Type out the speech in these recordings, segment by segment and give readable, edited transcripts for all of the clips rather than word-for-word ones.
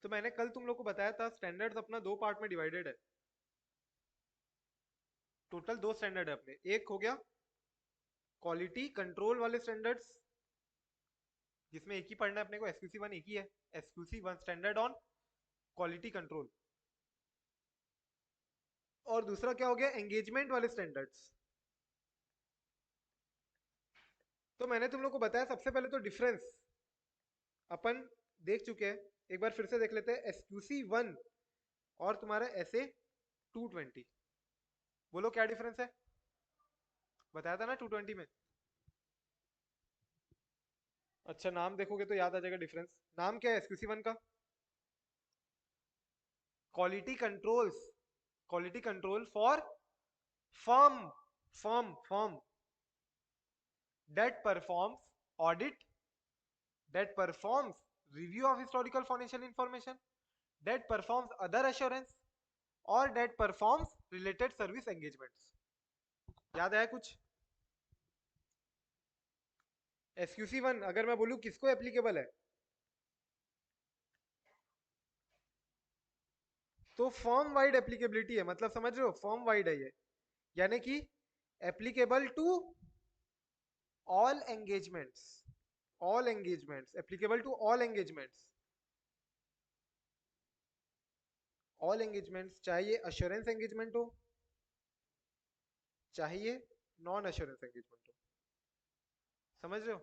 तो मैंने कल तुम लोग को बताया था स्टैंडर्ड्स अपना दो पार्ट में डिवाइडेड है। टोटल दो स्टैंडर्ड है अपने। एक हो गया क्वालिटी कंट्रोल वाले स्टैंडर्ड्स, जिसमें एक ही पढ़ना है अपने को, एसक्यूसी वन एक ही है, SQC one standard on quality control. और दूसरा क्या हो गया, एंगेजमेंट वाले स्टैंडर्ड्स। तो मैंने तुम लोग को बताया सबसे पहले तो डिफरेंस अपन देख चुके हैं, एक बार फिर से देख लेते हैं। एसक्यूसी वन और तुम्हारा एसए 220, बोलो क्या डिफरेंस है। बताया था ना 220 में। अच्छा नाम देखोगे तो याद आ जाएगा डिफरेंस। नाम क्या है एसक्यूसी वन का? Quality controls, quality control for firm, firm that performs audit, that performs review of historical financial information, that performs other assurance, or that performs related service engagements। याद आया कुछ? एसक्यूसी वन अगर मैं बोलूं किसको applicable है, तो फर्म वाइड एप्लीकेबिलिटी है, मतलब समझ रहे हो, फर्म वाइड है ये, यानी कि applicable to all engagements, all engagements, applicable to all engagements, all engagements, चाहे ये अश्योरेंस एंगेजमेंट हो, चाहे ये नॉन अश्योरेंस एंगेजमेंट हो। समझ रहे हो,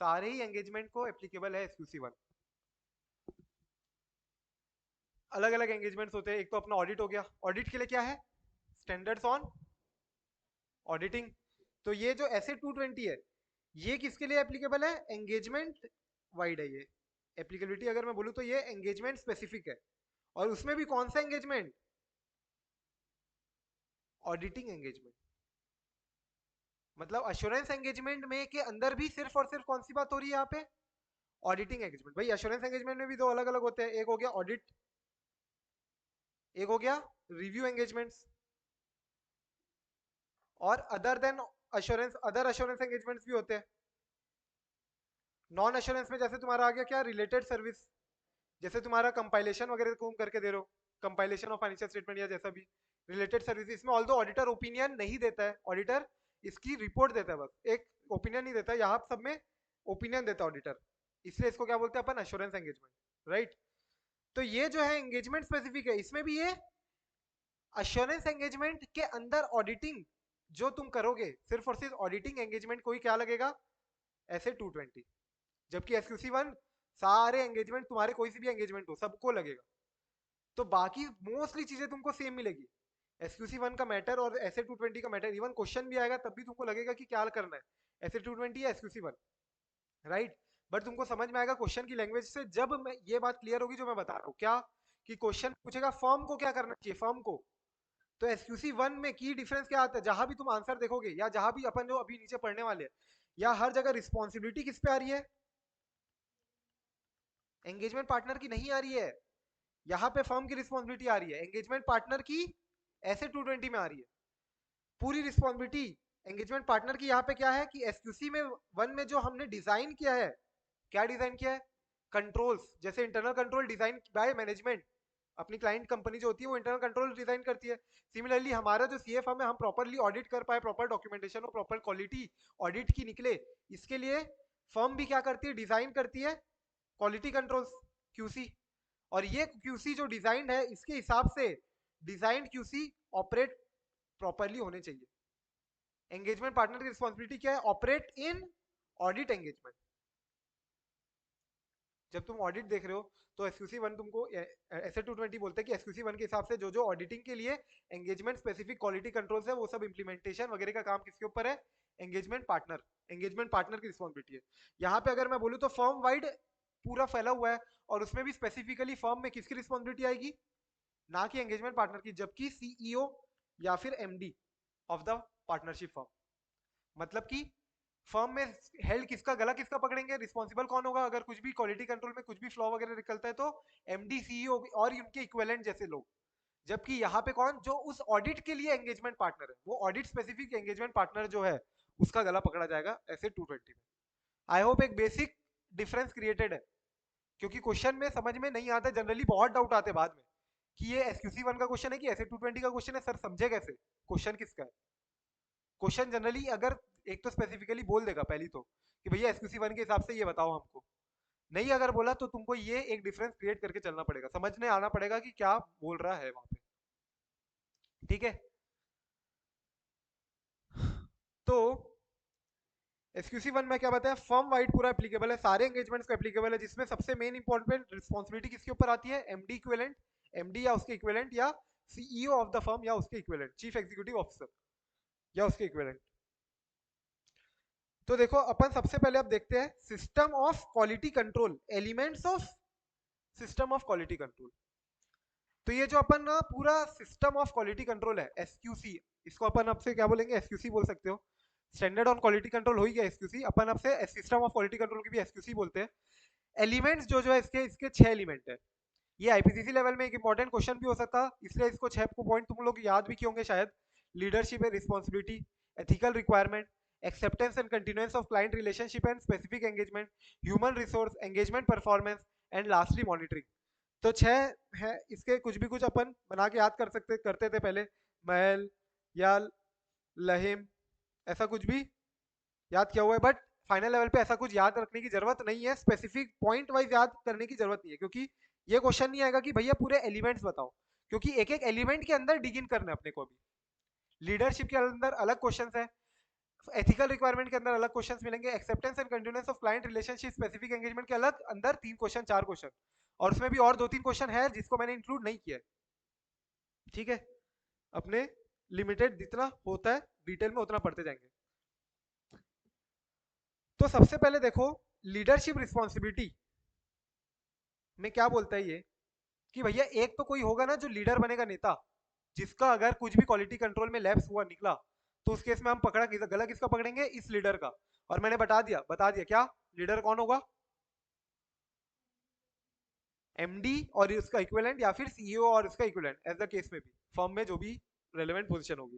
सारे ही एंगेजमेंट को एप्लीकेबल है एसक्यूसी वन। अलग अलग एंगेजमेंट्स होते हैं। एक तो अपना ऑडिट हो गया, ऑडिट के लिए क्या है, स्टैंडर्ड्स ऑन ऑडिटिंग। तो ये जो एस ए 220 है, ये किसके लिए एप्लीकेबल है, एंगेजमेंट वाइड है ये। एप्लीकेबिलिटी अगर मैं बोलूँ तो ये एंगेजमेंट स्पेसिफिक है, और उसमें भी कौन सा एंगेजमेंट, ऑडिटिंग एंगेजमेंट। मतलब अश्योरेंस एंगेजमेंट में के अंदर भी सिर्फ और सिर्फ कौन सी बात हो रही है यहाँ पे, ऑडिटिंग एंगेजमेंट। भाई अश्योरेंस एंगेजमेंट में भी दो अलग अलग होते हैं, एक हो गया ऑडिट, एक हो गया रिव्यू एंगेजमेंट्स। और other than assurance, other assurance engagements भी होते हैं। नॉन अश्योरेंस में जैसे तुम्हारा आ गया क्या, रिलेटेड सर्विस, जैसे तुम्हारा कंपाइलेशन वगैरह तुम करके दे रहे हो, कंपाइलेशन ऑफ फाइनेंशियल स्टेटमेंट या जैसा भी रिलेटेड सर्विस। इसमें ऑल्दो ऑडिटर ओपिनियन नहीं देता है, ऑडिटर इसकी रिपोर्ट देता है, बस एक ओपिनियन नहीं देता है, यहाँ सब में ओपिनियन देता है ऑडिटर, इसलिए इसको क्या बोलते हैं अपन, अश्योरेंस एंगेजमेंट, राइट। तो ये जो है एंगेजमेंट स्पेसिफिक है, इसमें भी ये अश्योरेंस एंगेजमेंट के अंदर ऑडिटिंग जो तुम करोगे, सिर्फ और सिर्फ ऑडिटिंग एंगेजमेंट को ही क्या लगेगा, ऐसे 220। जबकि एसक्यूसी वन सारे एंगेजमेंट, तुम्हारे कोई सी भी एंगेजमेंट हो सबको लगेगा। तो बाकी मोस्टली चीजें तुमको सेम मिलेगी, एसक्यूसी वन का मैटर और एसए 220 का मैटर। इवन क्वेश्चन भी आएगा तब भी तुमको लगेगा कि क्या करना है, एसए 220 या एसक्यूसी वन, राइट। बट तुमको समझ में आएगा क्वेश्चन की लैंग्वेज से, जब मैं ये बात क्लियर होगी जो मैं बता रहा हूँ, क्या कि क्वेश्चन पूछेगा फर्म को क्या करना चाहिए, फर्म को। तो एसक्यूसी वन में की डिफरेंस क्या आता है, जहां भी तुम आंसर देखोगे या जहां भी अपन जो अभी नीचे पढ़ने वाले हैं, या हर जगह रिस्पॉन्सिबिलिटी किस पे आ रही है, एंगेजमेंट पार्टनर की नहीं आ रही है, यहाँ पे फर्म की रिस्पॉन्सिबिलिटी आ रही है, एंगेजमेंट पार्टनर की ऐसे 220 में आ रही है पूरी रिस्पॉन्सिबिलिटी। एंगेजमेंट पार्टनर की यहाँ पे क्या है कि एसक्यूसी में वन में जो हमने डिजाइन किया है, क्या डिजाइन किया है, कंट्रोल्स, जैसे internal control design by management, अपनी क्लाइंट कंपनी जो होती है वो इंटरनल कंट्रोल डिजाइन करती है। सिमिलरली हमारा जो सीएफ हम है, हम प्रॉपरली ऑडिट कर पाए, प्रॉपर डॉक्यूमेंटेशन और प्रॉपर क्वालिटी ऑडिट की निकले, इसके लिए फर्म भी क्या करती है, डिजाइन करती है क्वालिटी कंट्रोल्स, क्यूसी। और ये क्यूसी जो डिजाइन है, इसके हिसाब से डिजाइन क्यूसी ऑपरेट प्रॉपरली होने चाहिए। एंगेजमेंट पार्टनर की रिस्पॉन्सिबिलिटी क्या है, ऑपरेट इन ऑडिट एंगेजमेंट। जब तुम ऑडिट देख रहे हो तो एसक्यूसी वन तुमको एसए 220 बोलते हैं कि एसक्यूसी वन के हिसाब से जो जो ऑडिटिंग के लिए एंगेजमेंट स्पेसिफिक क्वालिटी कंट्रोल्स है, वो सब इंप्लीमेंटेशन वगैरह का काम किसके ऊपर है, एंगेजमेंट पार्टनर, एंगेजमेंट पार्टनर की रिस्पॉन्सिबिलिटी है। यहाँ पे अगर मैं बोलूँ तो फर्म वाइड पूरा फैला हुआ है, और उसमें भी स्पेसिफिकली फर्म में किसकी रिस्पॉन्सिबिलिटी आएगी, ना कि एंगेजमेंट पार्टनर की, जबकि सीईओ या फिर MD of the partnership firm, मतलब कि फर्म में हेल्ड किसका, गला किसका पकड़ेंगे, रिस्पॉन्सिबल कौन होगा अगर कुछ भी क्वालिटी कंट्रोल में कुछ भी फ्लॉ वगैरह निकलता है, तो एमडी सीईओ और उनके इक्विवेलेंट जैसे लोग। जबकि यहाँ पे कौन, जो उस ऑडिट के लिए एंगेजमेंट पार्टनर है, वो ऑडिट स्पेसिफिक एंगेजमेंट पार्टनर जो है, उसका गला पकड़ा जाएगा ऐसे 220 में। आई होप एक बेसिक डिफरेंस क्रिएटेड है क्योंकि क्वेश्चन में समझ में नहीं आता, जनरली बहुत डाउट आते बाद में कि ये एसक्यूसी 1 का क्वेश्चन है कि ऐसे 220 का क्वेश्चन है, सर समझे कैसे क्वेश्चन किसका है। क्वेश्चन जनरली अगर एक तो स्पेसिफिकली बोल देगा पहली तो कि भैया एसक्यूसी 1 के हिसाब से ये बताओ हमको, नहीं अगर बोला तो तुमको ये एक डिफरेंस क्रिएट करके चलना पड़ेगा, समझने आना पड़ेगा कि क्या बोल रहा है वहां पे, ठीक है। तो एसक्यूसी 1 में क्या बताया, फर्म वाइड पूरा एप्लीकेबल है, सारे एंगेजमेंट्स को एप्लीकेबल है, जिसमें सबसे मेन इंपॉर्टेंट रिस्पॉन्सिबिलिटी किसके ऊपर आती है, एमडी इक्विवेलेंट, एमडी या उसके इक्विवेलेंट, या सीईओ ऑफ द फर्म या उसके इक्विवेलेंट, चीफ एग्जीक्यूटिव ऑफिसर या उसके इक्विवेलेंट। तो देखो अपन सबसे पहले अब देखते हैं system of quality control, elements of system of quality control. तो ये जो अपन ना पूरा सिस्टम ऑफ क्वालिटी कंट्रोल है एसक्यूसी, इसको अपन अब से क्या बोलेंगे, एसक्यूसी बोल सकते हो। स्टैंडर्ड ऑन क्वालिटी कंट्रोल हो ही गया एसक्यूसी, अपन अब से सिस्टम ऑफ क्वालिटी कंट्रोल की भी एसक्यूसी बोलते हैं। एलिमेंट्स जो जो है इसके इसके 6 एलिमेंट है। ये आईपीसीसी लेवल में एक इंपॉर्टेंट क्वेश्चन भी हो सकता, इसलिए इसको 6 को पॉइंट तुम लोग याद भी किए होंगे शायद। Leadership and responsibility, ethical requirement, acceptance and continuance of client relationship and specific engagement, human resource, engagement performance and lastly monitoring. तो 6 है, इसके कुछ भी कुछ अपन बना के याद कर सकते करते थे पहले, महल या लहिम, ऐसा कुछ भी याद किया हुआ है, बट फाइनल लेवल पे ऐसा कुछ याद रखने की जरूरत नहीं है, स्पेसिफिक पॉइंट वाइज याद करने की जरूरत नहीं है, क्योंकि ये क्वेश्चन नहीं आएगा कि भैया पूरे एलिमेंट्स बताओ, क्योंकि एक एक एलिमेंट के अंदर डिग इन करना है अपने को भी। लीडरशिप के अंदर अलग क्वेश्चन है, एथिकल रिक्वायरमेंट के अंदर अलग क्वेश्चन मिलेंगे, acceptance and continuance of client relationship specific engagement के अलग अंदर 3 क्वेश्चन 4 क्वेश्चन, और उसमें भी और 2-3 क्वेश्चन है जिसको मैंने इंक्लूड नहीं किया है, ठीक है। अपने लिमिटेड जितना होता है डिटेल में उतना पढ़ते जाएंगे। तो सबसे पहले देखो लीडरशिप रिस्पॉन्सिबिलिटी में क्या बोलता है ये, कि भैया एक तो कोई होगा ना जो लीडर बनेगा, नेता, जिसका अगर कुछ भी क्वालिटी कंट्रोल में लैप्स हुआ निकला, तो उस केस में हम पकड़ा गला किसका पकड़ेंगे, इस लीडर का। और मैंने बता दिया क्या लीडर कौन होगा, एमडी और उसका इक्विवेलेंट, या फिर सीईओ और उसका इक्विवेलेंट, एज द केस में भी फर्म में जो भी रेलेवेंट पोजीशन होगी।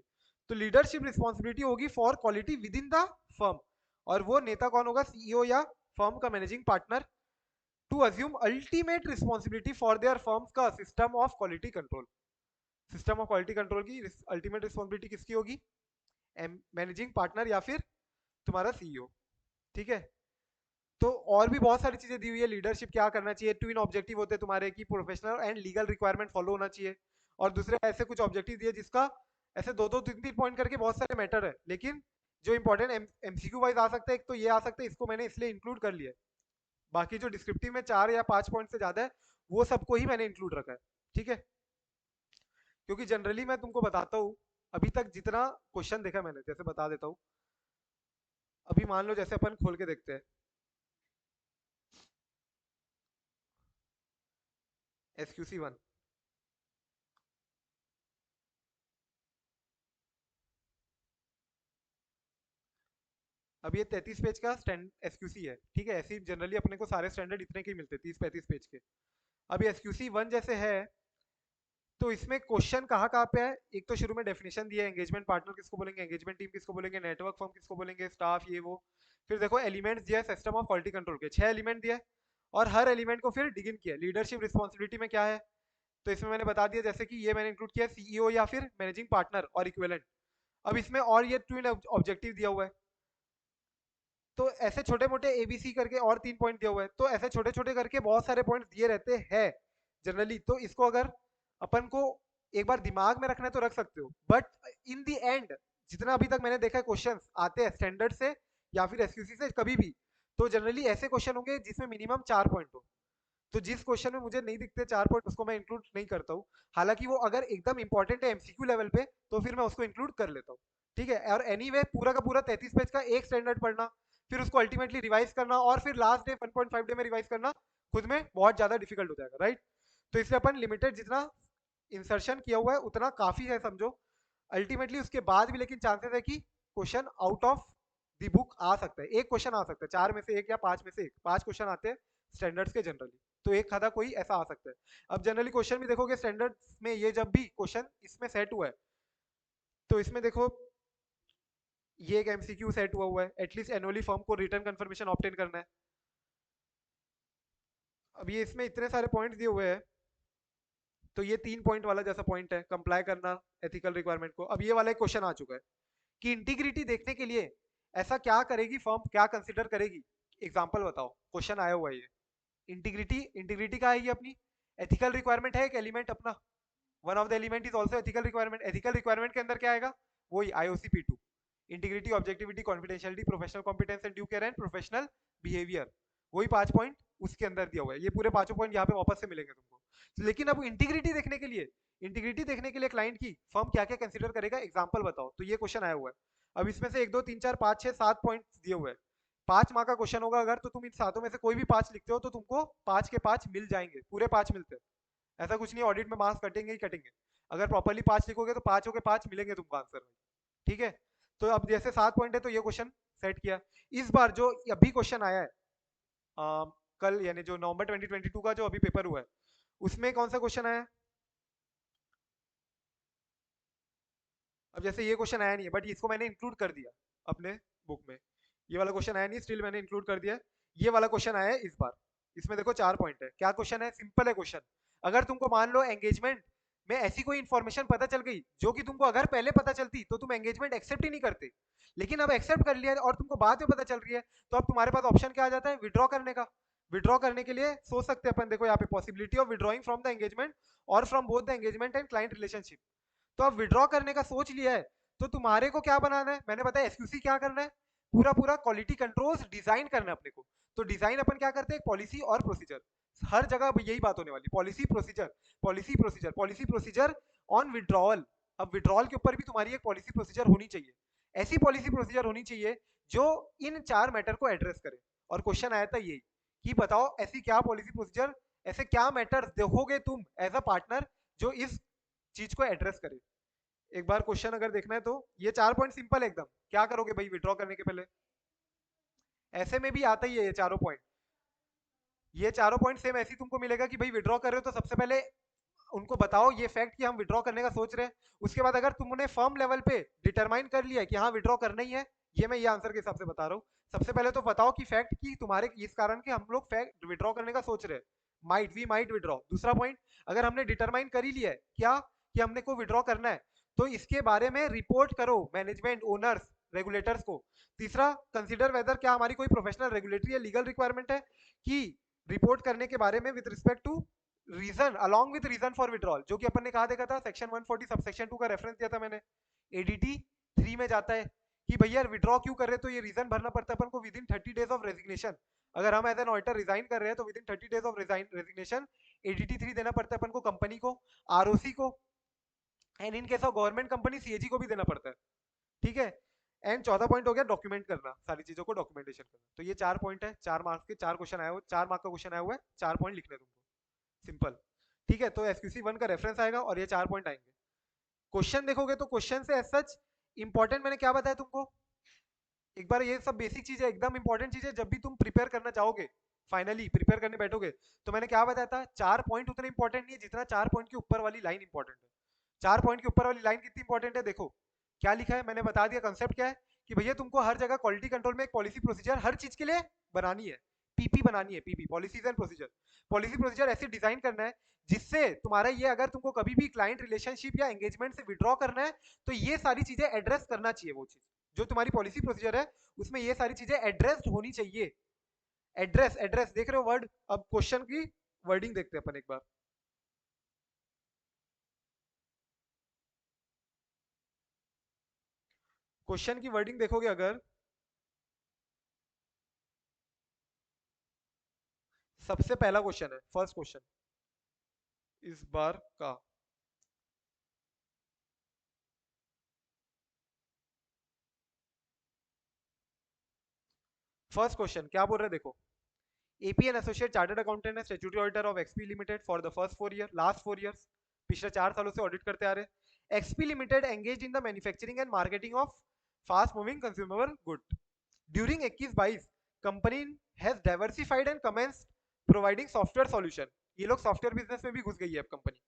तो लीडरशिप रिस्पॉन्सिबिलिटी होगी for quality within the firm, और वो नेता कौन होगा, सीईओ या फर्म का managing partner, to assume ultimate responsibility for their firms का system of quality control. System of quality control की अल्टीमेट रिस्पॉन्सिबिलिटी किसकी होगी, मैनेजिंग पार्टनर या फिर तुम्हारा सीईओ, ठीक है। तो और भी बहुत सारी चीजें दी हुई है, लीडरशिप क्या करना चाहिए, ट्विन ऑब्जेक्टिव होते हैं तुम्हारे कि professional and legal requirement follow होना चाहिए, और दूसरे ऐसे कुछ ऑब्जेक्टिव दिए जिसका ऐसे 2-2 3-3 पॉइंट करके बहुत सारे मैटर है, लेकिन जो इंपॉर्टेंट एमसीक्यू वाइज आ सकता है, एक तो ये आ सकता है, इसको मैंने इसलिए इंक्लूड कर लिया है। बाकी जो डिस्क्रिप्टिव में 4 या 5 पॉइंट से ज्यादा है, वो सबको ही मैंने इंक्लूड रखा है, ठीक है। क्योंकि जनरली मैं तुमको बताता हूँ, अभी तक जितना क्वेश्चन देखा मैंने, जैसे बता देता हूँ, अभी मान लो जैसे अपन खोल के देखते हैं SQC 1, अब ये 33 पेज का स्टैंड SQC है, ठीक है। ऐसे जनरली अपने को सारे स्टैंडर्ड इतने के ही मिलते हैं, 30-35 पेज के। अब ये SQC 1 जैसे है, तो इसमें क्वेश्चन कहाँ कहाँ पे है, एक तो शुरू में डेफिनेशन दिया है, एंगेजमेंट पार्टनर किसको बोलेंगे, एंगेजमेंट टीम किसको बोलेंगे, नेटवर्क फर्म किसको बोलेंगे, स्टाफ ये वो। फिर देखो एलिमेंट्स दिया है सिस्टम ऑफ क्वालिटी कंट्रोल के, 6 एलिमेंट दिया है, और हर एलिमेंट को फिर डिग इन किया। लीडरशिप रिस्पॉन्सिबिलिटी में क्या है, तो इसमें मैंने बता दिया, जैसे कि ये मैंने इंक्लूड किया सीईओ या फिर मैनेजिंग पार्टनर और इक्विवेलेंट। अब इसमें और ये ट्विन ऑब्जेक्टिव दिया हुआ है, तो ऐसे छोटे मोटे एबीसी करके और 3 पॉइंट दिया हुआ है, तो ऐसे छोटे छोटे करके बहुत सारे पॉइंट दिए रहते हैं जनरली। तो इसको अगर अपन को एक बार दिमाग में रखना है तो रख सकते हो, बट इन दी एंड जितना अभी तक मैंने देखा है क्वेश्चन आते हैं स्टैंडर्ड से या फिर एसक्यूसी से कभी भी, तो जनरली ऐसे क्वेश्चन होंगे जिसमें मिनिमम 4 पॉइंट हो। तो जिस क्वेश्चन में मुझे नहीं दिखते 4 पॉइंट, उसको मैं इंक्लूड नहीं करता हूँ। हालांकि वो अगर एकदम इंपॉर्टेंट है एमसीक्यू लेवल पे, तो फिर मैं उसको इंक्लूड कर लेता हूँ, ठीक है। और एनीवे पूरा का पूरा 33 पेज का एक स्टैंडर्ड पढ़ना, फिर उसको अल्टीमेटली रिवाइज करना, और फिर लास्ट डे 1.5 डे में रिवाइज करना, खुद में बहुत ज्यादा डिफिकल्ट हो जाएगा, राइट। तो इसलिए अपन लिमिटेड जितना इंसर्शन किया हुआ है उतना काफी है समझो। अल्टीमेटली उसके बाद भी लेकिन चांसेस है कि question out of the book आ सकता है, एक क्वेश्चन आ सकता है, 4 में से एक या 5 में से एक, 5 क्वेश्चन आते हैं स्टैंडर्ड्स के जनरली, तो एक खादा कोई ऐसा आ सकता है। अब जनरली क्वेश्चन भी देखोगे स्टैंडर्ड्स में, ये जब भी क्वेश्चन इसमें सेट हुआ है, तो इसमें देखो ये एक एमसीक्यू सेट हुआ है, एटलीस्ट एनुअली फर्म को रिटर्न कंफर्मेशन ऑब्टेन करना है। अब ये इसमें इतने सारे पॉइंट दिए हुए हैं, तो ये 3 पॉइंट वाला जैसा पॉइंट है कंप्लाई करना एथिकल रिक्वायरमेंट को। अब ये वाला एक क्वेश्चन आ चुका है कि इंटीग्रिटी देखने के लिए ऐसा क्या करेगी फर्म, क्या कंसिडर करेगी, एग्जाम्पल बताओ। क्वेश्चन आया हुआ है ये। इंटीग्रिटी, इंटीग्रिटी का आएगी अपनी, एथिकल रिक्वायरमेंट है एक एलिमेंट अपना, one of the element is also ethical requirement. Ethical requirement के अंदर क्या आएगा, वही IOC P2, integrity, objectivity, confidentiality, professional competence and due care and professional behaviour, वही 5 पॉइंट उसके अंदर दिया हुआ है। ये पूरे 5 पॉइंट यहाँ पे वापस से मिलेंगे तुमको। लेकिन अब इंटीग्रिटी देखने के लिए, इंटीग्रिटी देखने के लिए क्लाइंट की फर्म क्या क्या कंसिडर करेगा, एग्जाम्पल बताओ। तो ये क्वेश्चन आया हुआ है। अब इसमें से 1 2 3 4 5 6 7 पॉइंट दिए हुए हैं। 5 मार्क का क्वेश्चन होगा, अगर तो तुम इन सातों में से कोई भी 5 लिखते हो तो तुमको 5 के 5 मिल जाएंगे, पूरे 5 मिलते हैं। ऐसा कुछ नहीं, ऑडिट में मार्क्स कटेंगे ही कटेंगे। अगर प्रॉपरली 5 लिखोगे तो 5 के 5 मिलेंगे तुमको आंसर में। ठीक है, तो अब जैसे 7 पॉइंट है तो ये क्वेश्चन सेट किया। इस बार जो अभी क्वेश्चन आया है कल, यानी जो नवंबर 2022 का जो अभी पेपर हुआ है, उसमें कौन सा क्वेश्चन आया है? अब जैसे ये क्वेश्चन आया नहीं है, बट इसको मैंने इंक्लूड कर दिया अपने बुक में। ये वाला क्वेश्चन आया नहीं, स्टिल मैंने इंक्लूड कर दिया। ये वाला क्वेश्चन आया है इस बार। इसमें देखो 4 पॉइंट है। क्या क्वेश्चन है? सिंपल है क्वेश्चन। अगर तुमको मान लो एंगेजमेंट में ऐसी कोई इन्फॉर्मेशन पता चल गई जो कि तुमको अगर पहले पता चलती तो तुम एंगेजमेंट एक्सेप्ट ही नहीं करते, लेकिन अब एक्सेप्ट कर लिया और तुमको बाद में पता चल रही है, तो अब तुम्हारे पास ऑप्शन क्या आ जाता है? विड्रॉ करने का। विड्रॉ करने के लिए सोच सकते हैं अपन, देखो यहाँ पे possibility of withdrawing from the engagement और from both the engagement and client relationship. तो अब विड्रॉ करने का सोच लिया है, तो तुम्हारे को क्या बनाना है? मैंने बताया एसक्यूसी क्या करना है, पूरा पूरा क्वालिटी कंट्रोल्स डिजाइन करना है अपने को। तो डिजाइन अपन क्या करते हैं? पॉलिसी और प्रोसीजर। हर जगह यही बात होने वाली, policy procedure, policy procedure, policy procedure on withdrawal. अब विड्रॉल के ऊपर भी तुम्हारी एक पॉलिसी प्रोसीजर होनी चाहिए। ऐसी पॉलिसी प्रोसीजर होनी चाहिए जो इन 4 मैटर को एड्रेस करे। और क्वेश्चन आया था यही कि बताओ ऐसी क्या पॉलिसी प्रोसीजर, ऐसे क्या मैटर देखोगे तुम एज अ पार्टनर जो इस चीज को एड्रेस करे। एक बार क्वेश्चन अगर देखना है तो ये 4 पॉइंट सिंपल है एकदम। क्या करोगे भाई विड्रॉ करने के पहले? ऐसे में भी आता ही है ये 4 पॉइंट। ये 4 पॉइंट सेम ऐसी तुमको मिलेगा कि भाई विड्रॉ कर रहे हो तो सबसे पहले उनको बताओ ये फैक्ट कि हम विड्रॉ करने का सोच रहे हैं। उसके बाद अगर तुमने फर्म लेवल पे डिटरमाइन कर लिया कि हाँ विड्रॉ करना ही है, ये मैं ये आंसर के हिसाब से बता रहा हूँ। सबसे पहले तो बताओ कि फैक्ट कि तुम्हारे इस कारण कि हम लोग फैक्ट विड्रॉ करने का सोच रहे हैं, माइट वी माइट विड्रॉ। दूसरा पॉइंट, अगर हमने डिटरमाइन कर ही लिया है क्या कि हमने को विड्रॉ करना है, तो इसके बारे में रिपोर्ट करो मैनेजमेंट, ओनर्स, रेगुलेटर्स को। तीसरा, कंसिडर वेदर क्या हमारी कोई प्रोफेशनल, रेगुलेटरी या लीगल रिक्वायरमेंट है कि रिपोर्ट करने के बारे में with respect to reason along with reason for withdrawal, जो कि अपन ने कहा देखा था सेक्शन 140 सब सेक्शन 2 का रेफरेंस दिया था मैंने। एडीटी 3 में जाता है कि भैया विड्रॉ क्यों कर रहे हैं, तो ये रीजन भरना पड़ता है अपन को with in 30 days of resignation. अगर हम एज एन ऑडिटर रिजाइन कर रहे हैं तो with in 30 days of resignation ADT 3 देना पड़ता है अपन को, कंपनी को, आरओसी को, and in case of government company CAG को भी देना पड़ता है। ठीक है। एंड चौथा पॉइंट हो गया डॉक्यूमेंट करना, सारी चीजों को डॉक्यूमेंटेशन करना। तो ये 4 पॉइंट है, 4 मार्क्स के 4 क्वेश्चन आए हुए, 4 मार्क का क्वेश्चन आया हुआ है, 4 पॉइंट लिखने तुमको, सिंपल। ठीक है, तो SQC 1 का रेफरेंस आएगा और ये 4 पॉइंट आएंगे। क्वेश्चन देखोगे तो क्वेश्चन से एज सच इंपॉर्टेंट मैंने क्या बताया तुमको, एक बार ये सब बेसिक चीजें एकदम इंपॉर्टेंट चीजें जब भी तुम प्रिपेयर करना चाहोगे, फाइनली प्रिपेयर करने बैठोगे, तो मैंने क्या बताया था, 4 पॉइंट उतने इंपॉर्टेंट नहीं है जितना 4 पॉइंट के ऊपर वाली लाइन इंपॉर्टेंट है। 4 पॉइंट के ऊपर वाली लाइन कितनी इंपॉर्टेंट है देखो, क्या लिखा है मैंने बता दिया। कंसेप्ट क्या है कि भैया तुमको हर जगह क्वालिटी कंट्रोल में एक पॉलिसी प्रोसीजर हर चीज के लिए बनानी है, पीपी बनानी है, PP, policies and procedure. Policy procedure ऐसे डिजाइन करना है जिससे तुम्हारा ये, अगर तुमको कभी भी क्लाइंट रिलेशनशिप या एंगेजमेंट से विड्रॉ करना है तो ये सारी चीजें एड्रेस करना चाहिए। वो चीज जो तुम्हारी पॉलिसी प्रोसीजर है उसमें ये सारी चीजें एड्रेस्ड होनी चाहिए। एड्रेस, एड्रेस देख रहे हो वर्ड। अब क्वेश्चन की वर्डिंग देखते हैं अपन एक बार। क्वेश्चन की वर्डिंग देखोगे अगर, सबसे पहला क्वेश्चन है, फर्स्ट क्वेश्चन इस बार का, फर्स्ट क्वेश्चन क्या बोल रहे हैं देखो। AP an associate chartered accountant है, statutory auditor of XP limited for the first 4 year, last 4 years, पिछले 4 सालों से ऑडिट करते आ रहे हैं। XP limited engaged in the manufacturing and marketing of fast moving consumable good. During 21-22 company has diversified and commence providing software solution. ये लोग software business में भी घुस गई है अब company.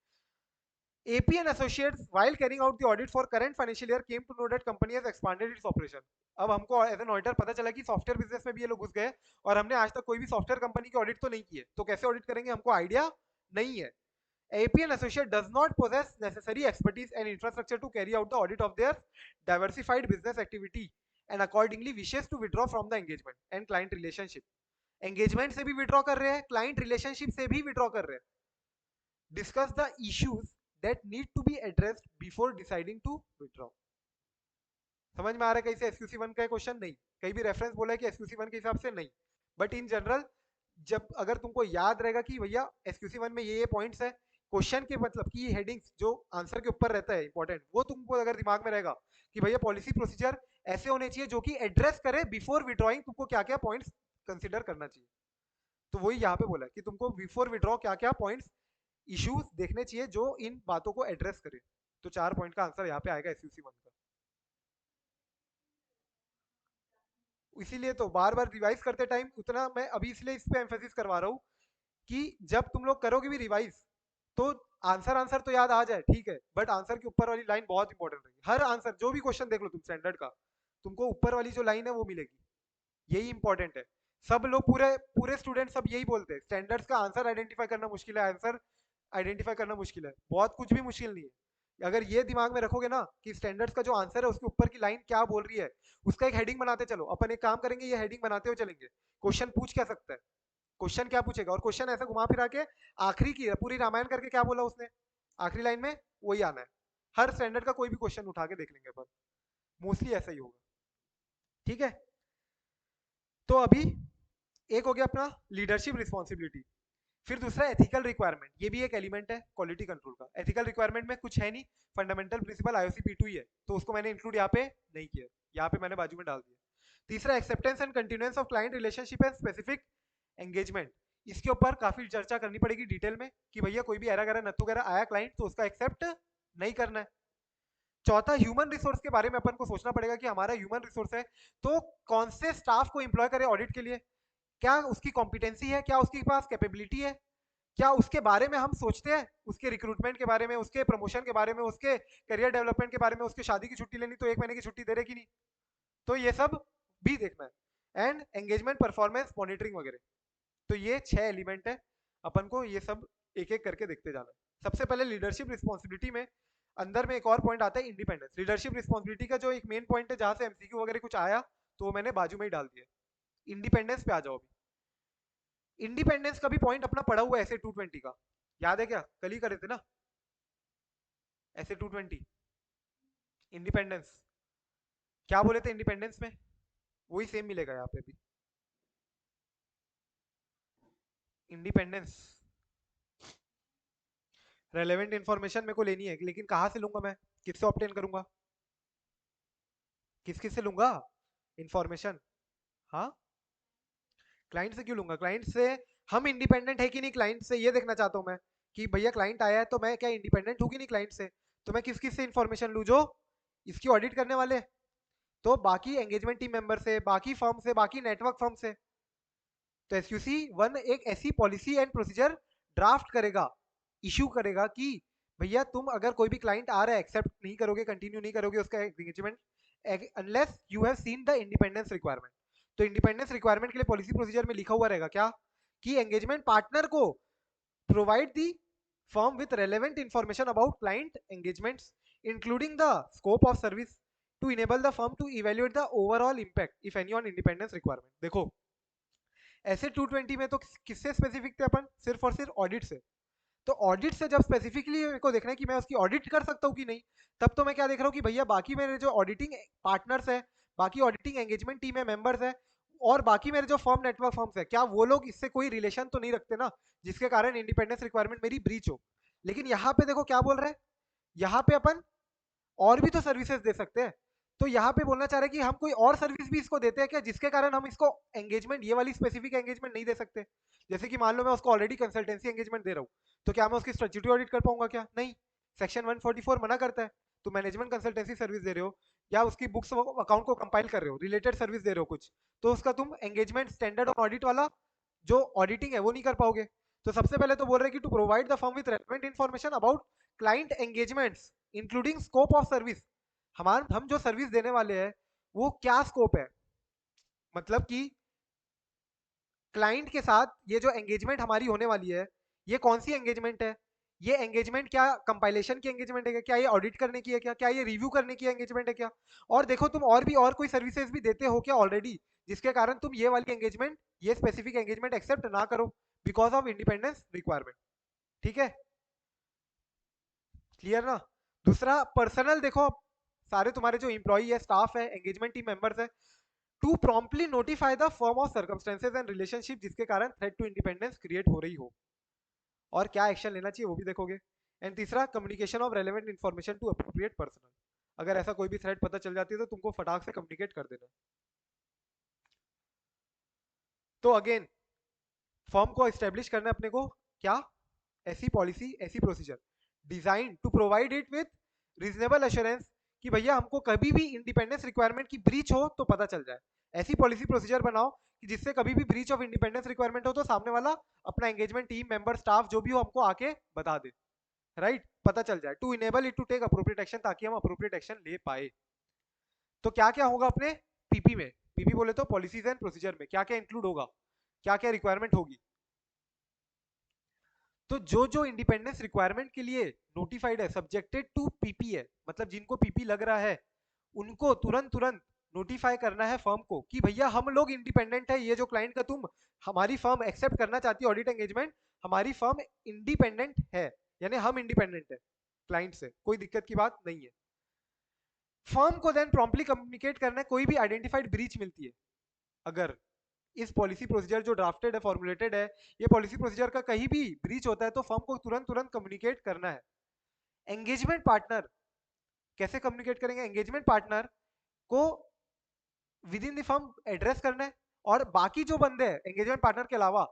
AP and Associates, while carrying out the audit for current financial year, came to know that company has expanded its operation. अब हमको एज एन ऑडिटर पता चला कि सॉफ्टवेयर बिजनेस में भी ये लोग घुस गए और हमने आज तक कोई भी सॉफ्टवेयर कंपनी की ऑडिट तो नहीं की है, तो कैसे ऑडिट करेंगे, हमको आइडिया नहीं है. AP and Associate does not possess necessary expertise and infrastructure to carry out the audit of their diversified business activity and accordingly wishes to withdraw from the engagement and client relationship. Engagement से भी withdraw कर रहे हैं, client relationship से भी withdraw कर रहे हैं. Discuss the issues that need to be addressed before deciding to withdraw. समझ में आ रहा है कैसे एसक्यूसी 1 का क्वेश्चन? नहीं. कहीं भी रेफरेंस बोला है कि एसक्यूसी 1 के हिसाब से नहीं, बट इन जनरल जब अगर तुमको याद रहेगा कि भैया एसक्यूसी 1 में ये पॉइंट्स है, क्वेश्चन के मतलब की हेडिंग्स जो आंसर के ऊपर रहता है इंपॉर्टेंट, वो तुमको अगर दिमाग में रहेगा कि भैया पॉलिसी प्रोसीजर ऐसे होने चाहिए जो कि एड्रेस करे बिफोर विड्रॉइंग, तुमको क्या क्या पॉइंट्स कंसिडर करना चाहिए. तो वही यहाँ पे बोला कि तुमको बिफोर विड्रॉ क्या क्या पॉइंट्स इश्यूज देखने चाहिए जो इन बातों को एड्रेस करे. तो 4 पॉइंट का आंसर यहाँ पे आएगा एसयूसी 1 का. इसीलिए तो बार बार रिवाइज करते टाइम उतना मैं अभी इसलिए इस पे एम्फेसिस करवा रहा हूँ कि जब तुम लोग करोगे भी रिवाइज तो आंसर आंसर तो याद आ जाए, ठीक है, बट आंसर के ऊपर वाली लाइन बहुत इंपॉर्टेंट रहेगी. हर आंसर जो भी क्वेश्चन देख लो तुम स्टैंडर्ड का, तुमको ऊपर वाली जो लाइन है वो मिलेगी, यही इंपॉर्टेंट है. सब लोग पूरे पूरे स्टूडेंट सब यही बोलते हैं स्टैंडर्ड्स का आंसर आइडेंटिफाई करना मुश्किल है, आंसर आइडेंटिफाई करना मुश्किल है. बहुत कुछ भी मुश्किल नहीं है. अगर ये दिमाग में रखोगे ना कि स्टैंडर्ड्स का जो आंसर है उसके ऊपर की लाइन क्या बोल रही है, उसका एक हेडिंग बनाते चलो. अपन एक काम करेंगे, ये हेडिंग बनाते हुए चलेंगे. क्वेश्चन पूछ क्या सकता है, क्वेश्चन क्या पूछेगा, और क्वेश्चन ऐसा घुमा फिरा के आखिरी की पूरी रामायण करके क्या बोला उसने आखिरी लाइन में, वही आना है. हर स्टैंडर्ड का कोई भी क्वेश्चन उठा के देख लेंगे अपन, मोस्टली ऐसा ही होगा. ठीक है, तो अभी एक हो गया अपना लीडरशिप रिस्पॉन्सिबिलिटी. फिर दूसरा एथिकल रिक्वायरमेंट, ये भी एक एलिमेंट है क्वालिटी कंट्रोल का. एथिकल रिक्वायरमेंट में कुछ है नहीं, फंडामेंटल प्रिंसिपल आईओसी P2 ही है, तो उसको मैंने इंक्लूड यहाँ पे नहीं किया, यहाँ पे मैंने बाजू में डाल दिया. तीसरा acceptance and continuance of client relationship and specific engagement. इसके ऊपर काफी चर्चा करनी पड़ेगी डिटेल में कि भैया कोई भी एरा गैरा नत्थु वगैरह आया क्लाइंट तो उसका एक्सेप्ट नहीं करना है. चौथा ह्यूमन रिसोर्स के बारे में अपन को सोचना पड़ेगा कि हमारा ह्यूमन रिसोर्स है तो कौन से स्टाफ को एम्प्लॉय करें ऑडिट के लिए, क्या उसकी कॉम्पिटेंसी है, क्या उसके पास कैपेबिलिटी है, क्या उसके बारे में हम सोचते हैं, उसके रिक्रूटमेंट के बारे में, उसके प्रमोशन के बारे में, उसके करियर डेवलपमेंट के बारे में, उसके शादी की छुट्टी लेनी तो 1 महीने की छुट्टी दे रहे कि नहीं, तो ये सब भी देखना है. एंड एंगेजमेंट परफॉर्मेंस मॉनिटरिंग वगैरह. तो ये 6 एलिमेंट है, अपन को ये सब एक एक करके देखते जाना है. सबसे पहले लीडरशिप रिस्पॉन्सिबिलिटी में अंदर में एक और पॉइंट आता है इंडिपेंडेंस. लीडरशिप रिस्पॉन्सिबिलिटी का जो एक मेन पॉइंट है जहां से एमसीक्यू वगैरह कुछ आया तो वो मैंने बाजू में ही डाल दिया. इंडिपेंडेंस पे आ जाओ. अभी इंडिपेंडेंस का भी पॉइंट अपना पड़ा हुआ है ऐसे 220 का, याद है क्या, कल ही करे थे ना ऐसे 220. इंडिपेंडेंस क्या बोले थे इंडिपेंडेंस में, वही सेम मिलेगा यहाँ पे भी. इंडिपेंडेंस रेलेवेंट इन्फॉर्मेशन मेरे को लेनी है, लेकिन कहाँ से लूंगा मैं, किससे ऑब्टेन करूंगा, किस किस से लूंगा इंफॉर्मेशन. हाँ, क्लाइंट से क्यों लूंगा, क्लाइंट से हम इंडिपेंडेंट है कि नहीं, क्लाइंट से ये देखना चाहता हूँ मैं कि भैया क्लाइंट आया है तो मैं क्या इंडिपेंडेंट हूँ कि नहीं क्लाइंट से. तो मैं किस किस से इंफॉर्मेशन लूँ, जो इसकी ऑडिट करने वाले, तो बाकी एंगेजमेंट टीम मेंबर से, बाकी फर्म से, बाकी नेटवर्क फर्म से. तो एसक्यूसी 1 एक ऐसी पॉलिसी एंड प्रोसीजर ड्राफ्ट करेगा, इशू करेगा कि भैया तुम अगर कोई भी क्लाइंट आ रहा है एक्सेप्ट नहीं करोगे, कंटिन्यू नहीं करोगे उसका engagement unless you have seen the independence requirement. तो इंडिपेंडेंस रिक्वायरमेंट के लिए पॉलिसी प्रोसीजर में लिखा हुआ रहेगा क्या कि एंगेजमेंट पार्टनर को provide the firm with relevant information about client engagements including the scope of service to enable the firm to evaluate the overall impact if any on independence requirement. देखो ऐसे 220 में तो किससे स्पेसिफिक थे अपन, सिर्फ और सिर्फ ऑडिट से. तो ऑडिट से जब स्पेसिफिकली मेरे को देखना है कि मैं उसकी ऑडिट कर सकता हूँ कि नहीं, तब तो मैं क्या देख रहा हूँ कि भैया बाकी मेरे जो ऑडिटिंग पार्टनर्स है, बाकी ऑडिटिंग एंगेजमेंट टीम है, मेंबर्स है, और बाकी मेरे जो फर्म नेटवर्क फर्म्स है, क्या वो लोग इससे कोई रिलेशन तो नहीं रखते ना जिसके कारण इंडिपेंडेंस रिक्वायरमेंट मेरी ब्रीच हो. लेकिन यहाँ पे देखो क्या बोल रहे हैं, यहाँ पे अपन और भी तो सर्विसेज दे सकते हैं. तो यहाँ पे बोलना चाह रहे हैं कि हम कोई और सर्विस भी इसको देते हैं क्या जिसके कारण हम इसको एंगेजमेंट, ये वाली स्पेसिफिक एंगेजमेंट नहीं दे सकते. जैसे कि मान लो मैं उसको ऑलरेडी कंसल्टेंसी एंगेजमेंट दे रहा हूँ, तो क्या मैं उसकी स्टैट्यूटरी ऑडिट कर पाऊंगा क्या, नहीं. सेक्शन 144 मना करता है. तो मैनेजमेंट कंसल्टेंसी सर्विस दे रहे हो या उसकी बुक्स अकाउंट को कंपाइल कर रहे हो, रिलेटेड सर्विस दे रहे हो कुछ, तो उसका तुम एंगेजमेंट स्टैंडर्ड और ऑडिट वाला जो ऑडिटिंग है वो नहीं कर पाओगे. तो सबसे पहले तो बोल रहे हैं कि to provide the firm with relevant information about client engagements including scope of service, हम जो सर्विस देने वाले हैं वो क्या स्कोप है, मतलब कि क्लाइंट के साथ ये जो एंगेजमेंट हमारी होने वाली है ये कौन सी एंगेजमेंट है, ये एंगेजमेंट क्या कंपाइलेशन की एंगेजमेंट है क्या, क्या ये ऑडिट करने की है क्या, क्या ये रिव्यू करने की एंगेजमेंट है क्या, और देखो तुम और कोई सर्विसेज भी देते हो क्या ऑलरेडी, जिसके कारण तुम ये वाली एंगेजमेंट, ये स्पेसिफिक एंगेजमेंट एक्सेप्ट ना करो बिकॉज ऑफ इंडिपेंडेंस रिक्वायरमेंट। ठीक है, क्लियर ना। दूसरा पर्सनल, देखो सारे तुम्हारे जो इंप्लॉई है, स्टाफ है, एंगेजमेंट टीम मेंबर्स है, to promptly notify the firm of circumstances and relationship जिसके कारण थ्रेट टू इंडिपेंडेंस क्रिएट हो रही हो, और क्या एक्शन लेना चाहिए वो भी देखोगे। एंड तीसरा communication of relevant information to appropriate person, अगर ऐसा कोई भी थ्रेट पता चल जाती है तो तुमको फटाक से कम्युनिकेट कर देना। तो अगेन फर्म को एस्टेब्लिश करना है अपने को क्या, ऐसी पॉलिसी ऐसी procedure design to provide it with reasonable assurance कि भैया हमको कभी भी इंडिपेंडेंस रिक्वायरमेंट की ब्रीच हो तो पता चल जाए, ऐसी पॉलिसी प्रोसीजर बनाओ कि जिससे कभी भी ब्रीच ऑफ इंडिपेंडेंस रिक्वायरमेंट हो तो सामने वाला अपना एंगेजमेंट टीम मेंबर स्टाफ जो भी हो हमको आके बता दे, राइट, पता चल जाए, to enable it to take appropriate action, ताकि हम अप्रोप्रिएट एक्शन ले पाए। तो क्या क्या होगा अपने पीपी में, पीपी बोले तो पॉलिसीज एंड प्रोसीजर में क्या क्या इंक्लूड होगा, क्या क्या रिक्वायरमेंट होगी। तो जो जो इंडिपेंडेंस रिक्वायरमेंट के लिए नोटिफाइड है, सब्जेक्टेड टू पीपी है, मतलब जिनको पीपी लग रहा है उनको तुरंत तुरंत नोटिफाई करना है फर्म को कि भैया हम लोग इंडिपेंडेंट है, ये जो क्लाइंट का तुम हमारी फर्म एक्सेप्ट करना चाहती है ऑडिट एंगेजमेंट, हमारी फर्म इंडिपेंडेंट है, यानी हम इंडिपेंडेंट है क्लाइंट से, कोई दिक्कत की बात नहीं है। फर्म को देन प्रॉम्प्टली कम्युनिकेट करना है कोई भी आइडेंटिफाइड ब्रीच मिलती है, अगर इस पॉलिसी प्रोसीजर जो ड्राफ्टेड है, फॉर्मुलेटेड है, ये पॉलिसी प्रोसीजर का कहीं भी ब्रीच होता है तो फर्म को तुरंत तुरंत कम्युनिकेट करना है। एंगेजमेंट पार्टनर कैसे कम्युनिकेट करेंगे, एंगेजमेंट पार्टनर को with in the firm address करना है, और बाकी जो बंदे हैं एंगेजमेंट पार्टनर के अलावा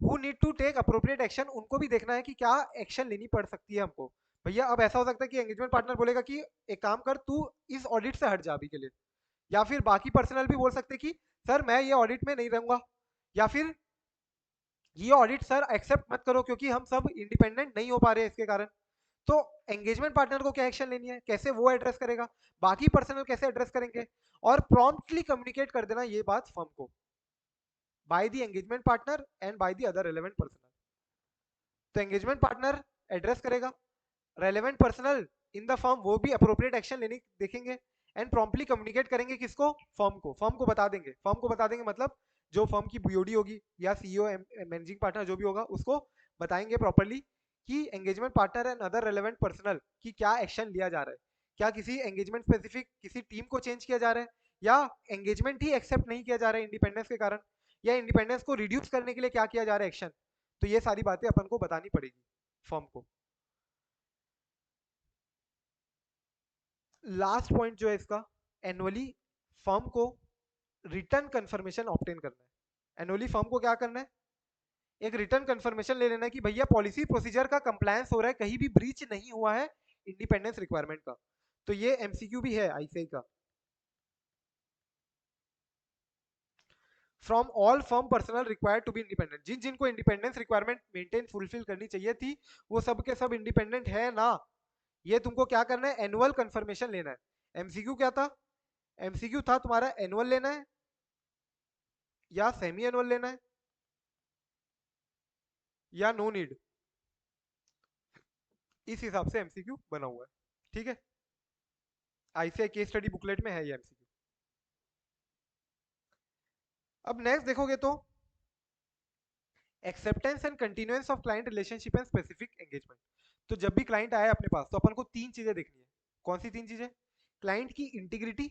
who need to take appropriate action, उनको भी देखना है कि क्या एक्शन लेनी पड़ सकती है हमको। भैया अब ऐसा हो सकता है कि एंगेजमेंट पार्टनर बोलेगा कि एक काम कर तू इस ऑडिट से हट जा अभी के लिए, या फिर बाकी पर्सनल भी बोल सकते कि सर मैं ये ऑडिट में नहीं रहूंगा, या फिर ये ऑडिट सर एक्सेप्ट मत करो क्योंकि हम सब इंडिपेंडेंट नहीं हो पा रहे हैं इसके कारण। तो एंगेजमेंट पार्टनर को क्या एक्शन लेनी है, कैसे वो एड्रेस करेगा, बाकी पर्सनल कैसे एड्रेस करेंगे, और प्रॉम्प्टली कम्युनिकेट कर देना ये बात फर्म को bye the engagement partner and by the other relevant personal. तो एंगेजमेंट पार्टनर एड्रेस करेगा, relevant personal in the firm वो भी अप्रोप्रिएट एक्शन लेने देखेंगे, एंड प्रॉम्प्टली कम्युनिकेट करेंगे किसको, फर्म को बता देंगे, फर्म को बता देंगे मतलब जो फर्म की बीओडी होगी या सीईओ मैनेजिंग पार्टनर जो भी होगा उसको बताएंगे प्रॉपर्ली कि engagement partner and other relevant personal की क्या एक्शन लिया जा रहा है, क्या किसी एंगेजमेंट स्पेसिफिक किसी टीम को चेंज किया जा रहा है, या एंगेजमेंट ही एक्सेप्ट नहीं किया जा रहा है इंडिपेंडेंस के कारण, या इंडिपेंडेंस को रिड्यूस करने के लिए क्या किया जा रहा है एक्शन। तो ये सारी बातें अपन को बतानी पड़ेगी फर्म को। लास्ट पॉइंट जो है इसका, एनुअली फर्म को रिटर्न कंफर्मेशन ऑब्टेन करना है। एनुअली फर्म को क्या करना है, एक रिटर्न कंफर्मेशन ले लेना है कि भैया पॉलिसी प्रोसीजर का कंप्लायंस हो रहा है, कहीं भी ब्रीच नहीं हुआ है इंडिपेंडेंस रिक्वायरमेंट का। तो ये एमसीक्यू भी है आईसीआई का। From all firm personnel required to be independent, जिन जिनको इंडिपेंडेंस रिक्वायरमेंट मेंटेन फुलफिल करनी चाहिए थी वो सब के सब इंडिपेंडेंट है ना, ये तुमको क्या करना है, एनुअल कंफर्मेशन लेना है। एमसीक्यू क्या था, एमसीक्यू था तुम्हारा एनुअल लेना है या सेमी एनुअल लेना है या नो नीड, इस हिसाब से एमसीक्यू बना हुआ है। ठीक है, आईसीआई केस स्टडी बुकलेट में है ये एमसीक्यू। अब नेक्स्ट देखोगे तो acceptance and continuance of client relationship and specific engagement. तो जब भी क्लाइंट आया अपने पास तो अपन को तीन चीजें देखनी है। कौन सी तीन चीजें, क्लाइंट की इंटीग्रिटी,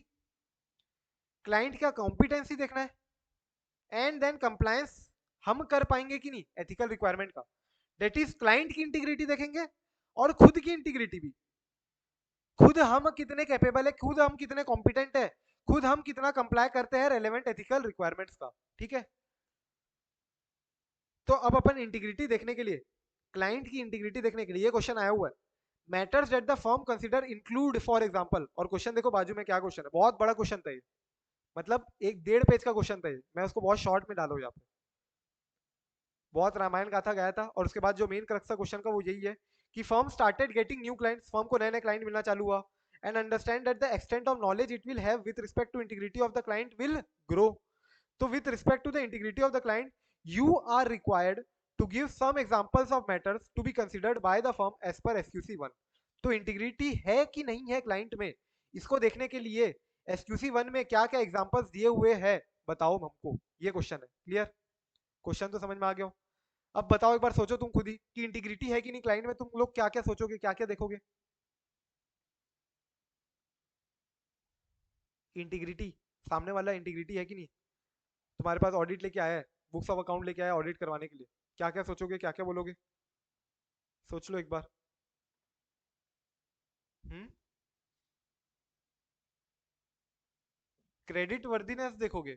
क्लाइंट का कॉम्पिटेंसी देखना है, एंड देन कंप्लायंस हम कर पाएंगे कि नहीं एथिकल रिक्वायरमेंट का। दैट इज क्लाइंट की इंटीग्रिटी देखेंगे और खुद की इंटीग्रिटी भी, खुद हम कितने कैपेबल है, खुद हम कितने कॉम्पिटेंट है, खुद हम कितना कंप्लाई करते हैं रेलेवेंट एथिकल रिक्वायरमेंट्स का। ठीक है, तो अब अपन इंटीग्रिटी देखने के लिए, क्लाइंट की इंटीग्रिटी देखने के लिए ये क्वेश्चन आया हुआ है, matters that the firm consider include for example, और क्वेश्चन देखो बाजू में क्या क्वेश्चन है, बहुत बड़ा क्वेश्चन था ये, मतलब एक 1.5 पेज का क्वेश्चन था ये, मैं उसको बहुत शॉर्ट में डालो यहाँ पे, बहुत रामायण गाथा गया था, और उसके बाद जो मेन क्रक्स था क्वेश्चन का वो यही है कि firm started getting new clients, firm को नए नए क्लाइंट मिलना चालू हुआ, and understand that the extent of knowledge it will have with respect to integrity of the client will grow. तो with respect to the integrity of the client you are required to give some examples of matters to be considered by the firm as per SQC1. तो integrity है कि नहीं है client में, इसको देखने के लिए SQC1 में क्या क्या एग्जांपल्स दिए हुए हैं बताओ हमको, ये क्वेश्चन है. क्लियर? क्वेश्चन तो समझ में आ गया हो. अब बताओ एक बार, सोचो तुम खुद ही कि इंटीग्रिटी है कि नहीं क्लाइंट में, तुम लोग क्या क्या सोचोगे, क्या क्या देखोगे. इंटीग्रिटी, सामने वाला इंटीग्रिटी है कि नहीं, तुम्हारे पास ऑडिट लेके आया है, बुक्स ऑफ अकाउंट लेके आया ऑडिट करवाने के लिए, क्या क्या सोचोगे, क्या क्या बोलोगे, सोच लो एक बार. क्रेडिट वर्दीनेस देखोगे.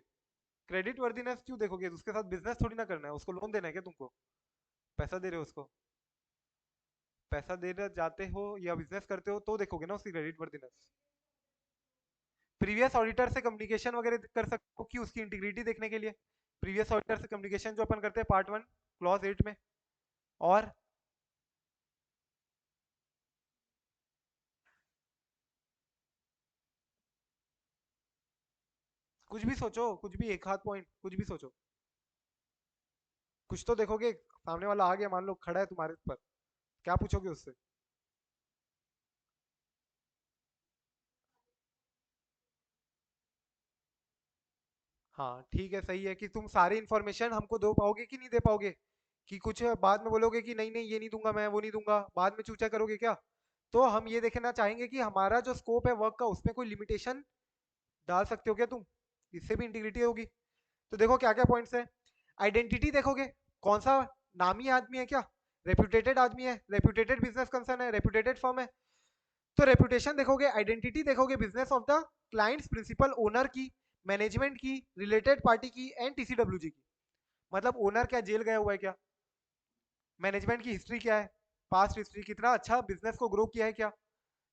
क्रेडिट वर्दीनेस क्यों देखोगे, उसके साथ बिजनेस थोड़ी ना करना है, उसको लोन देना है क्या, तुमको पैसा दे रहे हो उसको, पैसा देने जाते हो या बिजनेस करते हो तो देखोगे ना उसकी क्रेडिट वर्दीनेस. प्रीवियस ऑडिटर से कम्युनिकेशन वगैरह कर सकते हो कि उसकी इंटीग्रिटी देखने के लिए, प्रीवियस ऑडिटर से कम्युनिकेशन जो अपन करते हैं पार्ट 1 क्लॉज 8 में. और कुछ भी सोचो, कुछ भी एक हाथ पॉइंट, कुछ भी सोचो, कुछ तो देखोगे. सामने वाला आ गया, मान लो खड़ा है तुम्हारे ऊपर, क्या पूछोगे उससे. हाँ ठीक है, सही है कि तुम सारी इन्फॉर्मेशन हमको दे पाओगे कि नहीं दे पाओगे, कि कुछ बाद में बोलोगे कि नहीं नहीं ये नहीं दूंगा मैं, वो नहीं दूंगा, बाद में चूचा करोगे क्या. तो हम ये देखना चाहेंगे कि हमारा जो स्कोप है वर्क का उसमें कोई लिमिटेशन डाल सकते हो क्या तुम, इससे भी इंटीग्रिटी होगी. तो देखो क्या क्या पॉइंट्स है. आइडेंटिटी देखोगे, कौन सा नामी आदमी है क्या, रेप्यूटेटेड आदमी है, रेप्यूटेटेड बिजनेस कंसर्न है, रेप्यूटेटेड फर्म है. तो रेपुटेशन देखोगे, आइडेंटिटी देखोगे business of the clients, principal owner की, मैनेजमेंट की, रिलेटेड पार्टी की एंड टीसीडब्ल्यूजी की. मतलब ओनर क्या जेल गया हुआ है क्या, मैनेजमेंट की हिस्ट्री क्या है, पास्ट हिस्ट्री, कितना अच्छा बिजनेस को ग्रो किया है क्या,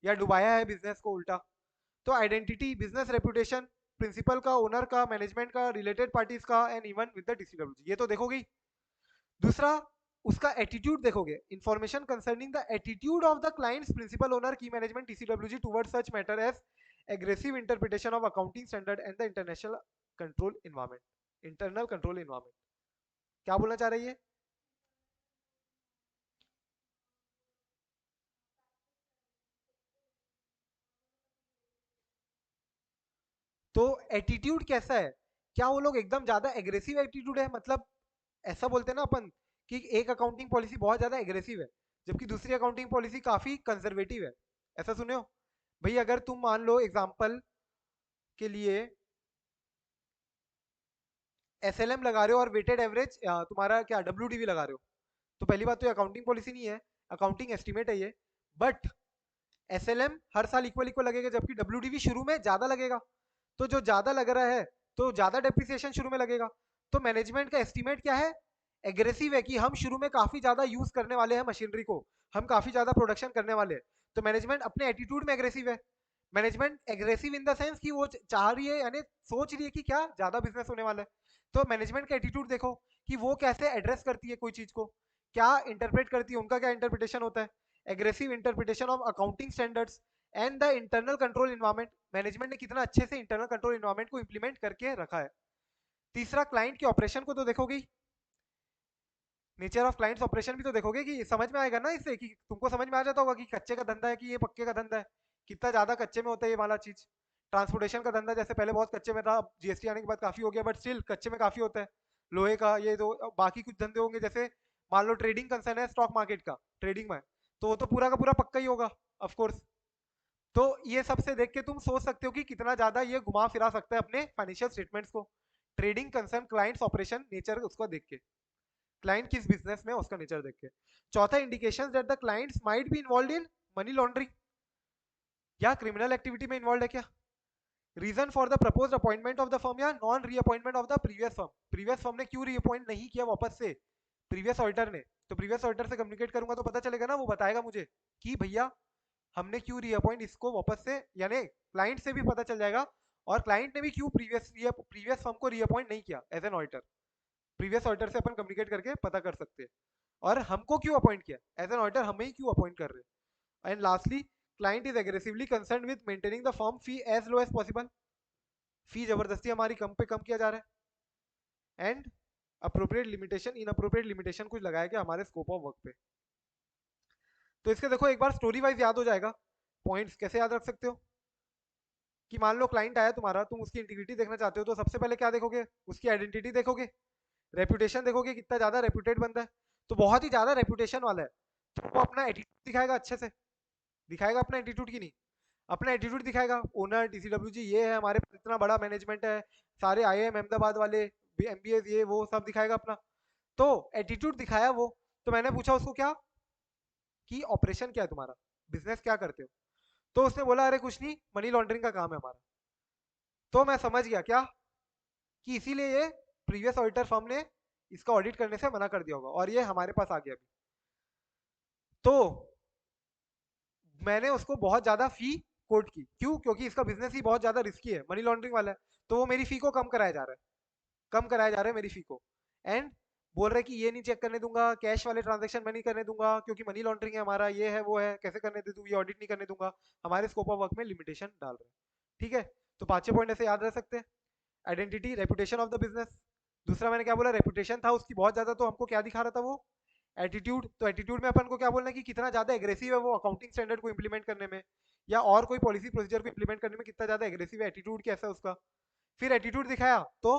या डुबाया है बिजनेस को उल्टा. तो आइडेंटिटी, बिजनेस रेपुटेशन, प्रिंसिपल का, ओनर का, मैनेजमेंट का, रिलेटेड पार्टीज का and even with the TCWG, ये तो देखोगे. दूसरा, उसका एटीट्यूड देखोगे, information concerning the attitude of the clients, principal owner की, management, TCWG towards such matter as aggressive interpretation of accounting standard and the international control environment, internal control environment. क्या बोलना चाह रही है. तो एटीट्यूड कैसा है, क्या वो लोग एकदम ज्यादा एग्रेसिव एटीट्यूड है, मतलब ऐसा बोलते हैं ना अपन कि एक अकाउंटिंग पॉलिसी बहुत ज्यादा एग्रेसिव है जबकि दूसरी अकाउंटिंग पॉलिसी काफी कंजर्वेटिव है, ऐसा सुने हो. भाई अगर तुम मान लो एग्जांपल के लिए एसएलएम लगा रहे हो और वेटेड एवरेज तुम्हारा क्या डब्ल्यूडीवी लगा रहे हो, तो पहली बात तो ये अकाउंटिंग पॉलिसी नहीं है, अकाउंटिंग एस्टिमेट है ये. बट एसएलएम हर साल इक्वल इक्वल लगेगा जबकि डब्ल्यूडीवी शुरू में ज्यादा लगेगा. तो जो ज्यादा लग रहा है तो ज्यादा डेप्रिसिएशन शुरू में लगेगा. तो मैनेजमेंट का एस्टिमेट क्या है, एग्रेसिव है कि हम शुरू में काफी ज्यादा यूज करने वाले हैं मशीनरी को, हम काफी ज्यादा प्रोडक्शन करने वाले हैं. तो मैनेजमेंट अपने एटीट्यूड में एग्रेसिव है. Management aggressive in the sense कि वो चाह रही है, यानी सोच रही है कि क्या ज्यादा बिजनेस होने वाला है. तो मैनेजमेंट का एटीट्यूड देखो कि वो कैसे एड्रेस करती है कोई चीज को, क्या इंटरप्रेट करती है, उनका क्या इंटरप्रिटेशन होता है. Aggressive interpretation of accounting standards and the internal control environment, management ने कितना अच्छे से इंटरनल कंट्रोल इन्वायरमेंट को इंप्लीमेंट करके रखा है. तीसरा, क्लाइंट के ऑपरेशन को तो देखोगे, नेचर ऑफ क्लाइंट्स ऑपरेशन भी तो देखोगे, कि समझ में आएगा ना इससे, कि तुमको समझ में आ जाता होगा कि कच्चे का धंधा है कि ये पक्के का धंधा है, कितना ज्यादा कच्चे में होता है ये वाला चीज. ट्रांसपोर्टेशन का धंधा जैसे पहले बहुत कच्चे में था, अब जीएसटी आने के बाद काफी हो गया, बट स्टिल कच्चे में काफी होता है. लोहे का ये तो, बाकी कुछ धंधे होंगे जैसे मान लो ट्रेडिंग कंसर्न है स्टॉक मार्केट का, ट्रेडिंग में, तो वो तो पूरा का पूरा पक्का ही होगा ऑफ कोर्स. तो ये सबसे देख के तुम सोच सकते हो कि कितना ज्यादा ये घुमा फिरा सकता है अपने फाइनेंशियल स्टेटमेंट्स को. Trading concern clients operation nature उसको देख के, क्लाइंट किस बिजनेस में उसका नेचर देख के. चौथा, indications that the clients might be involved in money laundering या क्रिमिनल एक्टिविटी में इन्वॉल्व है क्या. Reason for the proposed appointment of the firm या non reappointment of the previous firm, previous firm ने क्यों रीअपॉइंट नहीं किया वापस से प्रीवियस ऑडिटर ने. तो प्रीवियस ऑडिटर से कम्युनिकेट करूंगा तो पता चलेगा ना, वो बताएगा मुझे कि भैया हमने क्यों रीअपॉइंट इसको वापस से, यानी क्लाइंट से भी पता चल जाएगा और क्लाइंट ने भी क्यों प्रीवियस फर्म को रीअपॉइंट नहीं किया as an auditor. Previous auditor से अपन कम्युनिकेट करके पता कर सकते हैं. और हमको क्यों अपॉइंट किया, एज एन ऑडिटर हमें ही क्यों अपॉइंट कर रहे हैं। And lastly, client is aggressively concern with maintaining the firm fee as low as possible, fee जबरदस्ती हमारी कम पे कम किया जा रहा है। And appropriate limitation, inappropriate limitation कुछ लगाया गया हमारे स्कोप ऑफ वर्क पे। तो इसके देखो एक बार स्टोरी वाइज याद हो जाएगा। पॉइंट्स कैसे याद रख सकते हो कि मान लो क्लाइंट आया तुम्हारा, तुम उसकी इंटीग्रिटी देखना चाहते हो, तो सबसे पहले क्या देखोगे, उसकी आइडेंटिटी देखोगे, रेपुटेशन देखोगे कितना ज्यादा रेपुटेड बंदा है। तो बहुत ही ज्यादा रेपुटेशन वाला है तो वो अपना एटीट्यूड दिखाएगा, अच्छे से दिखाएगा अपना एटीट्यूड की नहीं, अपना एटीट्यूड दिखाएगा। ओनर टीसीडब्ल्यू जी ये है, हमारे पास इतना बड़ा मैनेजमेंट है, सारे आईआईएम अहमदाबाद वाले, एमबीए ये वो सब दिखाएगा अपना। तो एटीट्यूड दिखाया वो। तो मैंने पूछा उसको क्या कि ऑपरेशन क्या है तुम्हारा, बिजनेस क्या करते हो। तो उसने बोला अरे कुछ नहीं, मनी लॉन्ड्रिंग का काम है हमारा। तो मैं समझ गया क्या कि इसीलिए ये प्रीवियस ऑडिटर फर्म ने इसका ऑडिट करने से मना कर दिया होगा और ये हमारे पास आ गया अभी। तो मैंने उसको बहुत ज्यादा फी कोट की, क्यों, क्योंकि इसका बिजनेस ही बहुत ज्यादा रिस्की है, मनी लॉन्ड्रिंग वाला है। तो वो मेरी फी को कम कराया जा रहा है, कम कराया जा रहा है मेरी फी को। एंड बोल रहे कि ये नहीं चेक करने दूंगा, कैश वाले ट्रांजेक्शन मैं नहीं करने दूंगा क्योंकि मनी लॉन्ड्रिंग है हमारा, ये है वो है, कैसे करने दे दूँ, ये ऑडिट नहीं करने दूंगा, हमारे स्कोप ऑफ वर्क में लिमिटेशन डाल रहे हैं। ठीक है, तो 5 पॉइंट ऐसे याद रख सकते हैं। Identity, reputation of the business. दूसरा मैंने क्या बोला, रेपुटेशन था उसकी बहुत ज्यादा, तो हमको क्या दिखा रहा था वो, एटीट्यूड। तो एटीट्यूड में अपन को क्या बोलना है कि कितना ज्यादा एग्रेसिव है वो अकाउंटिंग स्टैंडर्ड को इंप्लीमेंट करने में, या और कोई पॉलिसी प्रोसीजर को इंप्लीमेंट करने में कितना ज्यादा एग्रेसिव है, एटीट्यूड कैसा है उसका। फिर एटीट्यूड दिखाया तो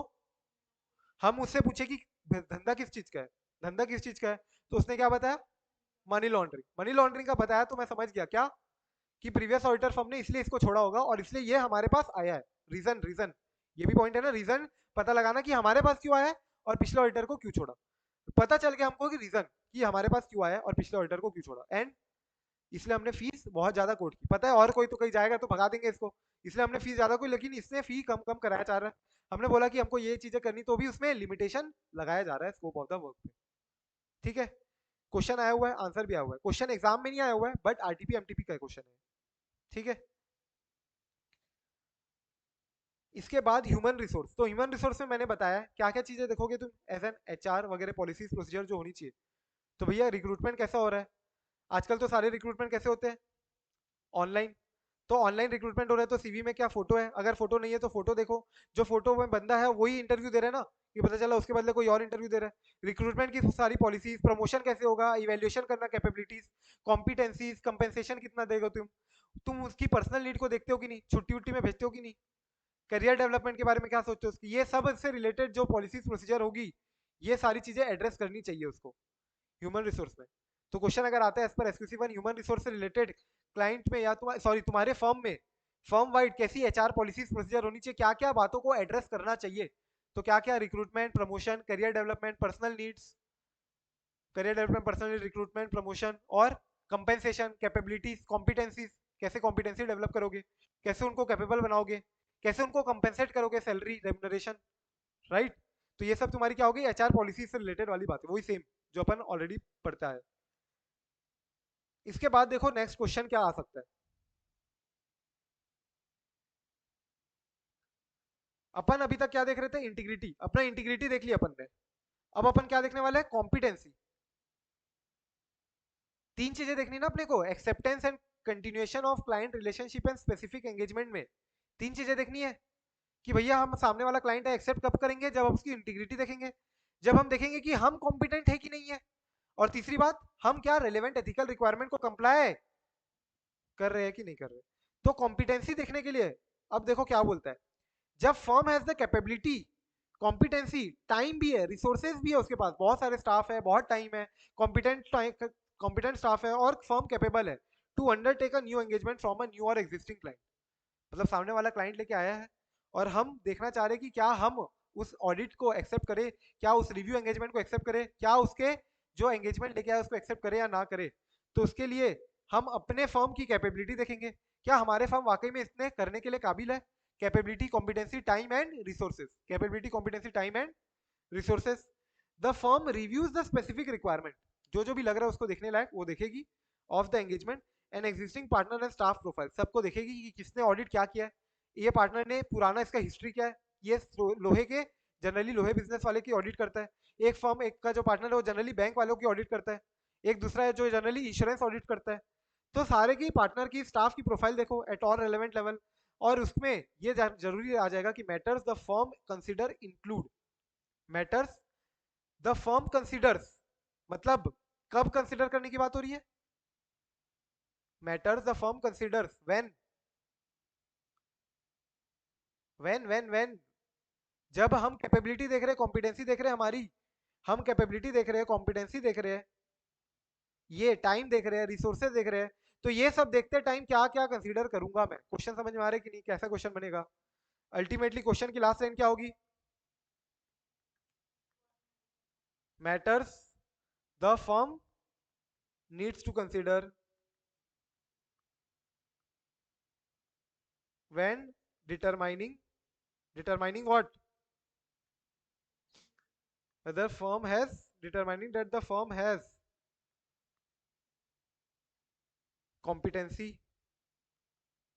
हम उससे पूछे कि धंधा किस चीज का है, धंधा किस चीज का है। तो उसने क्या बताया, मनी लॉन्ड्रिंग, मनी लॉन्ड्रिंग का बताया। तो मैं समझ गया क्या कि प्रीवियस ऑडिटर फर्म ने इसलिए इसको छोड़ा होगा और इसलिए ये हमारे पास आया है। रीजन, रीजन ये भी पॉइंट है ना, रीजन पता लगाना कि हमारे पास क्यों आया है और पिछले ऑडिटर को क्यों छोड़ा। पता चल गया हमको कि रीजन कि हमारे पास क्यों आया और पिछले ऑडिटर को क्यों छोड़ा। एंड इसलिए हमने फीस बहुत ज्यादा कोट की। पता है और कोई तो कहीं जाएगा तो भगा देंगे इसको, इसलिए हमने फीस ज्यादा कोई, लेकिन इसने फी कम कम कराया जा रहा है। हमने बोला कि हमको ये चीजें करनी, तो भी उसमें लिमिटेशन लगाया जा रहा है स्कोप ऑफ द वर्क पे। ठीक है, क्वेश्चन आया हुआ है, आंसर भी आया हुआ है। क्वेश्चन एग्जाम में नहीं आया हुआ है बट आरटीपी एमटीपी का क्वेश्चन है। ठीक है, इसके बाद ह्यूमन रिसोर्स। तो ह्यूमन रिसोर्स में मैंने बताया क्या क्या चीजें देखोगे तुम एज एन एचआर वगैरह, पॉलिसीज प्रोसीजर जो होनी चाहिए। तो भैया रिक्रूटमेंट कैसा हो रहा है, आजकल तो सारे रिक्रूटमेंट कैसे होते हैं, ऑनलाइन। तो ऑनलाइन रिक्रूटमेंट हो रहा है तो सीवी में क्या फोटो है, अगर फोटो नहीं है तो फोटो देखो, जो फोटो में बंदा है वही इंटरव्यू दे रहा है ना, ये पता चला उसके बदले कोई और इंटरव्यू दे रहा है। रिक्रूटमेंट की सारी पॉलिसीज, प्रमोशन कैसे होगा, इवेल्युएशन करना, कैपेबिलिटीज, कॉम्पिटेंसीज, कंपेंसेशन कितना देगा तुम उसकी पर्सनल नीड को देखते हो कि नहीं, छुट्टी उट्टी में भेजते हो कि नहीं, करियर डेवलपमेंट के बारे में क्या सोचते हो उसकी, ये सब से रिलेटेड जो पॉलिसीज प्रोसीजर होगी, ये सारी चीजें एड्रेस करनी चाहिए उसको ह्यूमन रिसोर्स में। तो क्वेश्चन अगर आता है as per SQC 1 human resource से रिलेटेड क्लाइंट में या सॉरी तुम्हारे फर्म में, फर्म वाइड कैसी एचआर पॉलिसीज प्रोसीजर होनी चाहिए, क्या क्या बातों को एड्रेस करना चाहिए। तो क्या क्या, recruitment, promotion, career development, personal needs, career development, personal recruitment, promotion, और कंपेंसेशन, कैपेबिलिटीज, कॉम्पिटेंसीज, कैसे कॉम्पिटेंसी डेवलप करोगे, कैसे उनको कैपेबल बनाओगे, कैसे उनको कंपेंसेट करोगे, सैलरी, रेम्युनरेशन, राइट। तो ये सब तुम्हारी क्या होगी, एचआर पॉलिसी से रिलेटेड वाली बात है, वही सेम जो अपन ऑलरेडी पढ़ता है। इसके बाद देखो नेक्स्ट क्वेश्चन क्या आ सकता है। अपन अभी तक क्या देख रहे थे, इंटीग्रिटी, अपना इंटीग्रिटी देख लिया अपन ने। अब अपन क्या देखने वाले हैं, कॉम्पिटेंसी। तीन चीजें देखनी ना अपने को, acceptance and continuation of client relationship and specific engagement में तीन चीजें देखनी है कि भैया हम सामने वाला क्लाइंट है एक्सेप्ट कब करेंगे, जब हम उसकी इंटीग्रिटी देखेंगे, जब हम देखेंगे कि हम कॉम्पिटेंट है कि नहीं है, और तीसरी बात हम क्या रेलेवेंट एथिकल रिक्वायरमेंट को कंप्लाई कर रहे हैं कि नहीं कर रहे। तो कॉम्पिटेंसी देखने के लिए अब देखो क्या बोलता है, जब firm has the capability, competency, time भी है, रिसोर्सेज भी है, उसके पास बहुत सारे स्टाफ है, बहुत टाइम है, कॉम्पिटेंट स्टाफ है, और फर्म कैपेबल है to undertake a new engagement from a new और एग्जिस्टिंग क्लाइंट। मतलब सामने वाला क्लाइंट लेके आया है और हम देखना चाह रहे हैं कि क्या हम उस ऑडिट को एक्सेप्ट करें, क्या उस रिव्यू एंगेजमेंट को एक्सेप्ट करें, क्या उसके जो एंगेजमेंट लेके आया उसको एक्सेप्ट करें या ना करें। तो उसके लिए हम अपने फर्म की कैपेबिलिटी देखेंगे, क्या हमारे फर्म वाकई में इतने करने के लिए काबिल है, capability, competency, time and resources, capability, competency, time and resources. The firm reviews the specific requirement, जो जो भी लग रहा है उसको देखने लायक वो देखेगी, of the engagement and existing partner and staff profile, सबको देखेगी कि किसने ऑडिट क्या किया है, ये पार्टनर ने पुराना इसका हिस्ट्री क्या है, ये लोहे के जनरली लोहे बिजनेस वाले की ऑडिट करता है, एक फर्म, एक का जो पार्टनर है वो जनरली बैंक वालों की ऑडिट करता है, एक दूसरा है जो जनरली इंश्योरेंस ऑडिट करता है। तो सारे की पार्टनर की स्टाफ की प्रोफाइल देखो एट ऑल रेलेवेंट लेवल, और उसमें ये जरूरी आ जाएगा कि matters the firm consider include, matters the firm considers, मतलब कब कंसिडर करने की बात हो रही है, matters the firm considers when जब हम कैपेबिलिटी देख रहे हैं, कॉम्पिटेंसी देख रहे हैं हमारी, हम कैपेबिलिटी देख रहे हैं, कॉम्पिटेंसी देख रहे हैं, ये टाइम देख रहे हैं, रिसोर्सेज देख रहे हैं, तो ये सब देखते टाइम क्या क्या कंसीडर करूंगा मैं। क्वेश्चन समझ में आ रहा है कि नहीं, कैसा क्वेश्चन बनेगा? अल्टीमेटली क्वेश्चन की लास्ट लाइन क्या होगी? Matters the firm needs to consider when determining what, whether firm has, determining that the firm has competency,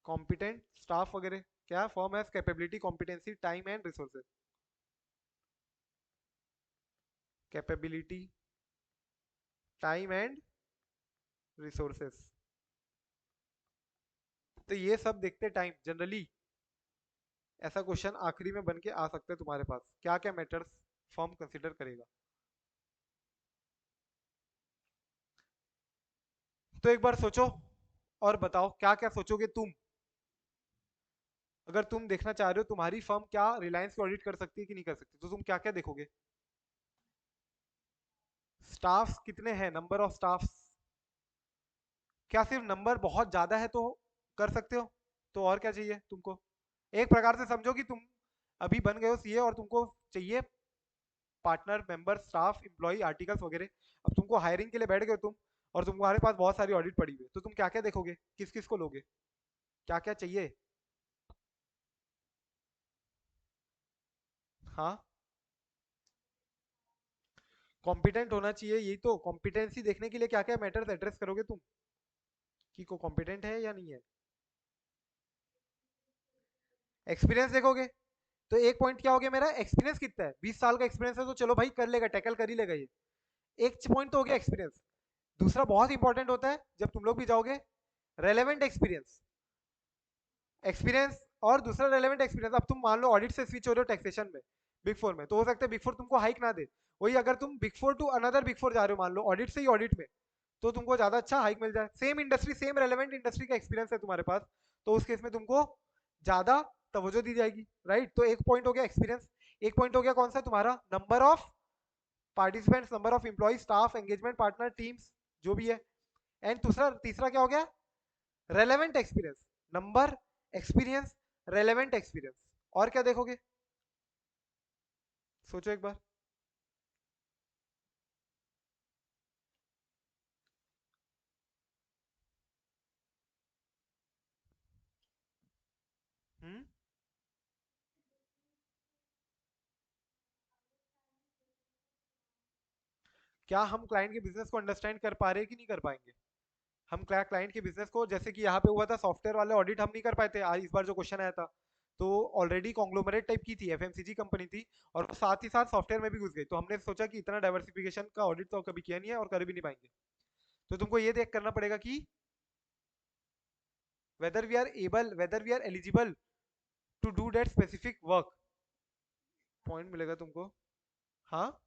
competent staff वगैरह, क्या firm has capability, competency, time and resources, capability, time and resources. तो ये सब देखते time generally ऐसा question आखिरी में बन के आ सकता है तुम्हारे पास, क्या क्या मैटर्स फर्म कंसिडर करेगा। तो एक बार सोचो और बताओ क्या क्या सोचोगे तुम, अगर तुम देखना चाह रहे हो तुम्हारी फर्म क्या रिलायंस की ऑडिट कर सकती है कि नहीं कर सकती, तो तुम क्या क्या देखोगे? स्टाफ कितने हैं, नंबर ऑफ स्टाफ, क्या सिर्फ नंबर बहुत ज्यादा है तो कर सकते हो, तो और क्या चाहिए तुमको? एक प्रकार से समझो कि तुम अभी बन गए हो सीए और तुमको चाहिए partner, member, staff, employ, articles वगैरह। अब तुमको हायरिंग के लिए बैठ गए तुम, और तुम्हारे पास बहुत सारी ऑडिट पड़ी हुई है, तो तुम क्या क्या देखोगे, किस किस को लोगे, क्या क्या चाहिए? हाँ, कॉम्पिटेंट होना चाहिए, यही तो कॉम्पिटेंसी देखने के लिए क्या क्या मैटर्स एड्रेस करोगे तुम, कि को कॉम्पिटेंट है या नहीं है। एक्सपीरियंस देखोगे, तो एक पॉइंट क्या हो गया मेरा, एक्सपीरियंस कितना है, 20 साल का एक्सपीरियंस है तो चलो भाई कर लेगा, टैकल कर ही लेगा ये, एक पॉइंट तो हो गया एक्सपीरियंस। दूसरा बहुत इंपॉर्टेंट होता है जब तुम लोग भी जाओगे, रेलेवेंट एक्सपीरियंस, एक्सपीरियंस, और दूसरा रेलेवेंट एक्सपीरियंस। अब तुम मान लो ऑडिट से स्विच हो रहे हो टैक्सेशन में, बिग फोर में, तो हो सकता है बिग फोर तुमको हाइक ना दे, वही अगर तुम big four to another big four जा रहे हो, मान लो ऑडिट से ही ऑडिट में, तो तुमको ज्यादा अच्छा हाइक मिल जाए, same industry, same relevant industry का एक्सपीरियंस है तुम्हारे पास, तो उस केस में तुमको ज्यादा तवज्जो दी जाएगी, राइट। तो एक पॉइंट हो गया एक्सपीरियंस, एक पॉइंट हो गया कौन सा तुम्हारा, number of participants, number of employ, staff, engagement, partner, teams, जो भी है। एंड दूसरा, तीसरा क्या हो गया, relevant experience, number, experience, relevant experience, और क्या देखोगे, सोचो एक बार। हम्म, क्या हम क्लाइंट के बिजनेस को अंडरस्टैंड कर पा रहे हैं कि नहीं कर पाएंगे? हम क्या क्लाइंट के बिजनेस को, जैसे कि यहाँ पे हुआ था सॉफ्टवेयर वाले ऑडिट हम नहीं कर पाए थे आज, इस बार जो क्वेश्चन आया था, तो ऑलरेडी कॉन्ग्लोमरेट टाइप की थी, एफएमसीजी कंपनी थी, और साथ ही साथ सॉफ्टवेयर में भी घुस गई, तो हमने सोचा कि इतना डाइवर्सिफिकेशन का ऑडिट तो कभी किया नहीं है और कर भी नहीं पाएंगे। तो तुमको ये देख करना पड़ेगा कि whether we are eligible to do that specific work, point मिलेगा तुमको। हाँ,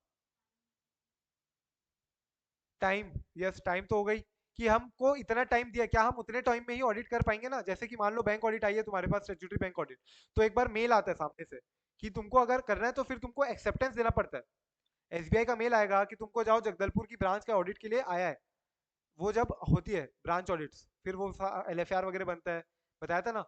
टाइम, यस टाइम तो हो गई, कि हमको इतना टाइम दिया, क्या हम उतने टाइम में ही ऑडिट कर पाएंगे ना, जैसे कि मान लो बैंक ऑडिट आई है तुम्हारे पास, स्टैट्यूटरी बैंक ऑडिट, तो एक बार मेल आता है सामने से कि तुमको अगर करना है तो फिर तुमको एक्सेप्टेंस देना पड़ता है, एसबीआई का मेल आएगा कि तुमको जाओ जगदलपुर की ब्रांच का ऑडिट के लिए आया है, वो जब होती है ब्रांच ऑडिट्स, फिर वो एलएफआर वगैरह बनता है, बताया था ना,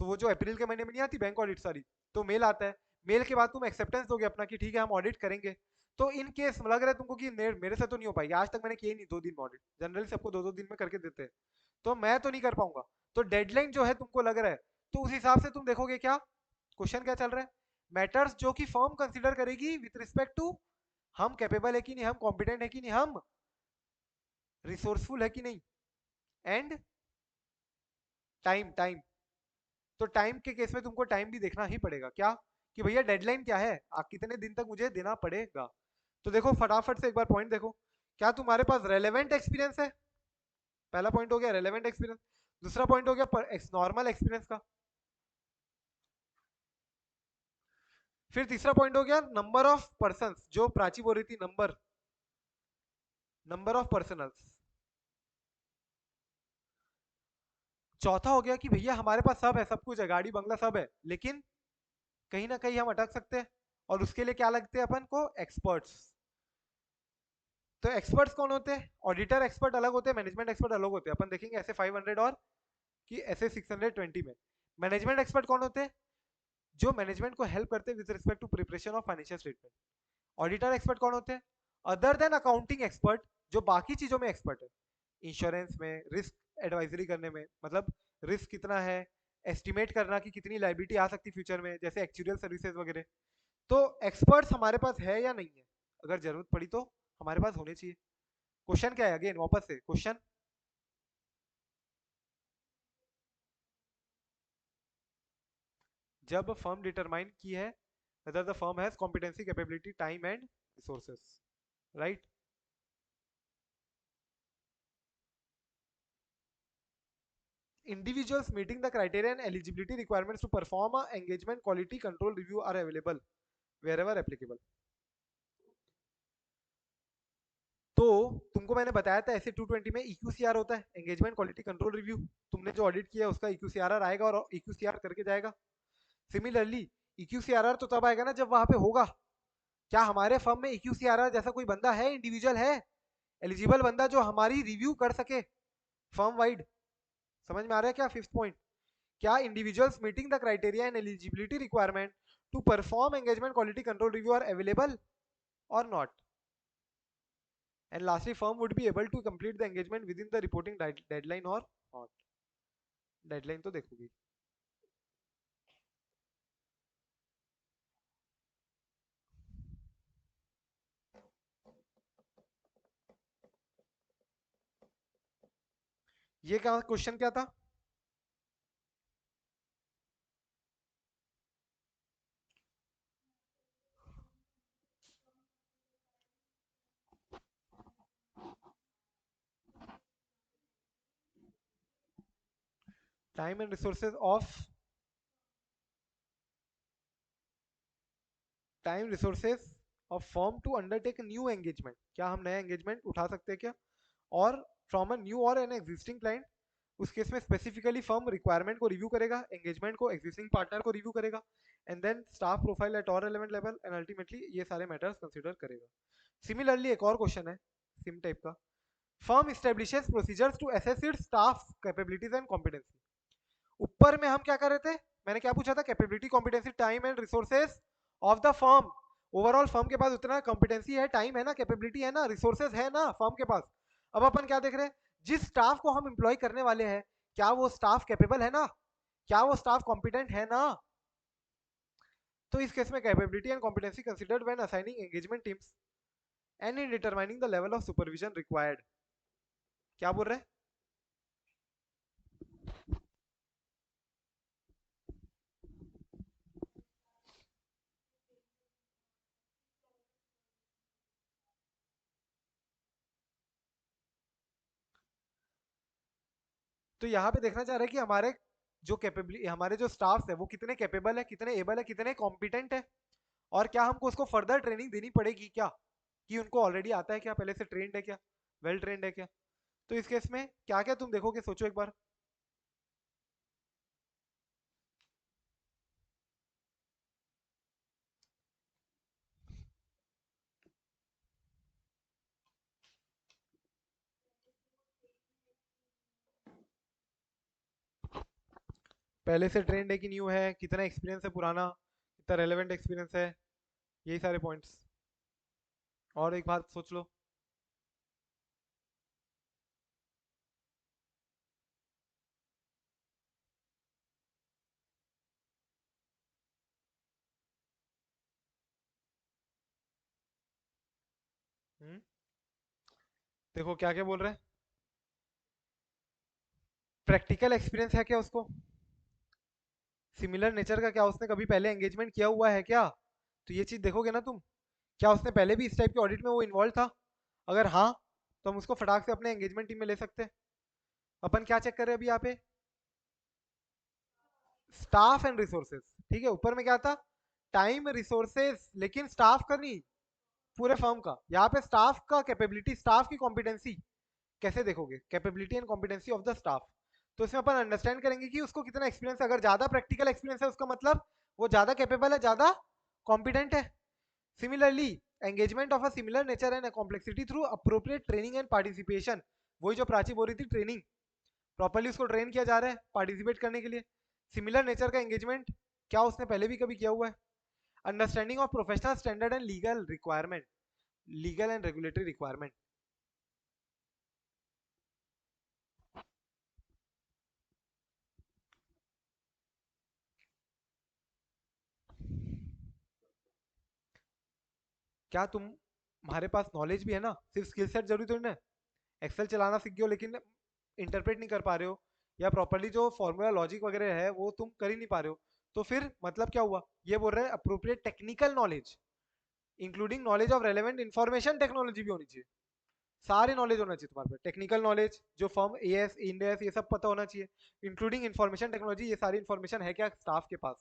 तो वो जो अप्रैल के महीने में नहीं आती बैंक ऑडिट सारी, तो मेल आता है, मेल के बाद तुम एक्सेप्टेंस दोगे अपना कि ठीक है हम ऑडिट करेंगे। तो इन केस लग रहा है तुमको कि मेरे से तो नहीं हो पाएगी, आज तक मैंने किए नहीं 2 दिन में ऑडिट, जनरली सबको 2-2 दिन में करके देते हैं, तो मैं तो नहीं कर पाऊंगा, तो डेडलाइन जो है तुमको लग रहा है, तो उस हिसाब से तुम देखोगे क्या क्वेश्चन क्या चल रहा है, मैटर्स जो कि फर्म कंसिडर करेगी विथ रिस्पेक्ट टू हम कैपेबल है कि नहीं, हम कॉम्पिटेंट है कि नहीं, हम रिसोर्सफुल है कि नहीं, एंड टाइम, तो टाइम के केस में तुमको टाइम भी देखना ही पड़ेगा, क्या कि भैया डेडलाइन क्या है, कितने दिन तक मुझे देना पड़ेगा, तो देखो फटाफट से एक बार पॉइंट देखो, क्या तुम्हारे पास रेलेवेंट एक्सपीरियंस है? पहला पॉइंट हो गया रेलेवेंट एक्सपीरियंस। दूसरा पॉइंट हो गया नॉर्मल एक्सपीरियंस का। फिर तीसरा पॉइंट हो गया नंबर ऑफ पर्सन, जो प्राची बोल रही थी, नंबर ऑफ पर्सनल्स। चौथा हो गया कि भैया हमारे पास सब है, सब कुछ है, गाड़ी बंगला सब है, लेकिन कहीं ना कहीं हम अटक सकते हैं, और उसके लिए क्या लगते हैं अपन को? एक्सपर्ट्स। तो एक्सपर्ट्स कौन होते हैं? ऑडिटर एक्सपर्ट अलग होते हैं, मैनेजमेंट एक्सपर्ट अलग होते हैं, अपन देखेंगे ऐसे 500 और कि ऐसे 620 में। मैनेजमेंट एक्सपर्ट कौन होते हैं? जो मैनेजमेंट को हेल्प करते हैं with respect to preparation of financial statement. Auditor expert कौन होते हैं? अदर देन अकाउंटिंग एक्सपर्ट, जो बाकी चीजों में एक्सपर्ट है, इंश्योरेंस में, रिस्क एडवाइजरी करने में, मतलब रिस्क कितना है, एस्टिमेट करना कि कितनी लाइबिलिटी आ सकती फ्यूचर में, जैसे एक्चुरियल सर्विसेज वगैरह। तो एक्सपर्ट्स हमारे पास है या नहीं है? अगर जरूरत पड़ी तो हमारे पास होने चाहिए। क्वेश्चन क्या है? अगेन वापस से क्वेश्चन, जब फर्म डिटरमाइन की है whether the firm has competency, capability, time and resources, right? Individuals meeting the criteria and eligibility requirements to perform a engagement quality control review are available wherever applicable. तो तुमको मैंने बताया था ऐसे 220 में EQCR होता है, एंगेजमेंट क्वालिटी कंट्रोल रिव्यू। तुमने जो ऑडिट किया है उसका EQCRR आएगा और EQCR करके जाएगा। सिमिलरली EQCRR तो तब आएगा ना जब वहां पे होगा। क्या हमारे फर्म में EQCRR जैसा कोई बंदा है, इंडिविजुअल है, एलिजिबल बंदा जो हमारी रिव्यू कर सके फर्म वाइड? समझ में आ रहा है क्या? फिफ्थ पॉइंट, क्या individuals meeting the criteria and eligibility requirement to perform engagement quality control review are available और नॉट? And lastly, firm would be able to complete the engagement within the reporting deadline और नॉट? Deadline तो देखोगी। ये क्या question क्या था? Time and resources of, time resources of firm to undertake new engagement, क्या हम नया एंगेजमेंट उठा सकते हैं क्या? और फ्रॉम अ न्यू और एन एग्जिस्टिंग क्लाइंट, उस केस में स्पेसिफिकली फर्म रिक्वायरमेंट को रिव्यू करेगा, एंगेजमेंट को एग्जिस्टिंग पार्टनर को रिव्यू करेगा, and then staff profile at और रेलेवेंट लेवल, एंड अल्टीमेटली ये सारे मैटर्स कंसीडर करेगा। सिमिलरली एक और क्वेश्चन है सिम टाइप का, firm establishes procedures to assess its staff capabilities and competency. ऊपर में हम क्या कर रहे थे? मैंने क्या पूछा था? Capability, competency, time and resources of the firm. Overall firm के पास उतना कॉम्पिटेंसी है, टाइम है ना, कैपेबिलिटी है ना, रिसोर्सेज है ना फर्म के पास। अब अपन क्या देख रहे हैं? जिस स्टाफ को हम एम्प्लॉय करने वाले हैं, क्या वो स्टाफ कैपेबल है ना, क्या वो स्टाफ कॉम्पिटेंट है ना? तो इस केस में capability and competency considered when assigning engagement teams and in determining the level of supervision required. क्या बोल रहे हैं? तो यहाँ पे देखना चाह रहे हैं कि हमारे जो कैपेबिलिटी, हमारे जो स्टाफ है वो कितने कैपेबल है, कितने एबल है, कितने कॉम्पिटेंट है, और क्या हमको उसको फर्दर ट्रेनिंग देनी पड़ेगी क्या, कि उनको ऑलरेडी आता है क्या, पहले से ट्रेंड है क्या, वेल ट्रेंड है क्या? तो इस केस में क्या क्या तुम देखोगे, सोचो एक बार। पहले से ट्रेंड है कि न्यू है, कितना एक्सपीरियंस है पुराना, कितना रेलेवेंट एक्सपीरियंस है, यही सारे पॉइंट्स। और एक बात सोच लो। देखो क्या क्या बोल रहे हैं। प्रैक्टिकल एक्सपीरियंस है क्या उसको? सिमिलर नेचर का क्या उसने कभी पहले एंगेजमेंट किया हुआ है क्या? तो ये चीज देखोगे ना तुम, क्या उसने पहले भी इस टाइप के ऑडिट में वो इन्वॉल्व था? अगर हाँ, तो हम उसको फटाक से अपने एंगेजमेंट टीम में ले सकते हैं। अपन क्या चेक कर रहे हैं अभी यहाँ पे? Staff and resources. ठीक है, ऊपर में क्या था? टाइम, रिसोर्सेज, लेकिन स्टाफ का नहीं, पूरे फर्म का। यहाँ पे स्टाफ का कैपेबिलिटी, स्टाफ की कॉम्पिटेंसी कैसे देखोगे? Capability and competency of the staff. तो इसमें अपन अंडरस्टैंड करेंगे कि उसको कितना एक्सपीरियंस है। अगर ज्यादा प्रैक्टिकल एक्सपीरियंस है उसका मतलब वो ज्यादा कैपेबल है, ज्यादा कॉम्पिटेंट है। Similarly, engagement of a similar nature and complexity through appropriate training and participation. वही जो प्राची बोल रही थी, ट्रेनिंग, प्रॉपर्ली उसको ट्रेन किया जा रहा है पार्टिसिपेट करने के लिए। सिमिलर नेचर का एंगेजमेंट, क्या उसने पहले भी कभी किया हुआ है? Understanding of professional standard and legal requirement, legal and regulatory requirement. क्या तुम्हारे पास नॉलेज भी है ना? सिर्फ स्किल सेट जरूरी थोड़ी ना। एक्सेल चलाना सीख गए हो लेकिन इंटरप्रेट नहीं कर पा रहे हो, या प्रॉपर्ली जो फॉर्मूला लॉजिक वगैरह है वो तुम कर ही नहीं पा रहे हो, तो फिर मतलब क्या हुआ? ये बोल रहे हैं appropriate technical knowledge including knowledge of relevant information technology भी होनी चाहिए। सारे नॉलेज होना चाहिए तुम्हारे पास। टेक्निकल नॉलेज जो फर्म एएस, इंडेस, ये सब पता होना चाहिए, इंक्लूडिंग इंफॉर्मेशन टेक्नोलॉजी। ये सारी इंफॉर्मेशन है क्या स्टाफ के पास?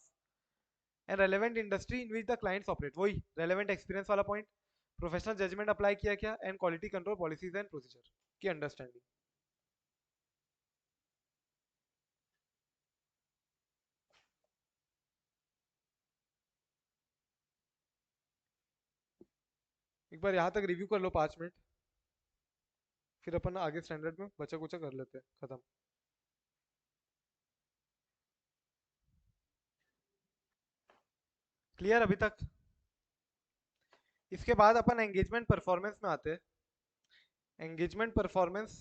And relevant industry in which the clients operate, वही रेलेवेंट एक्सपीरियंस वाला पॉइंट। प्रोफेशनल जजमेंट अप्लाई किया क्या? And quality control policies and procedure की अंडरस्टैंडिंग। एक बार यहाँ तक रिव्यू कर लो 5 मिनट, फिर अपन आगे स्टैंडर्ड में बचा कुचा कर लेते हैं, खत्म। क्लियर अभी तक? इसके बाद अपन एंगेजमेंट परफॉर्मेंस में आते हैं। एंगेजमेंट परफॉर्मेंस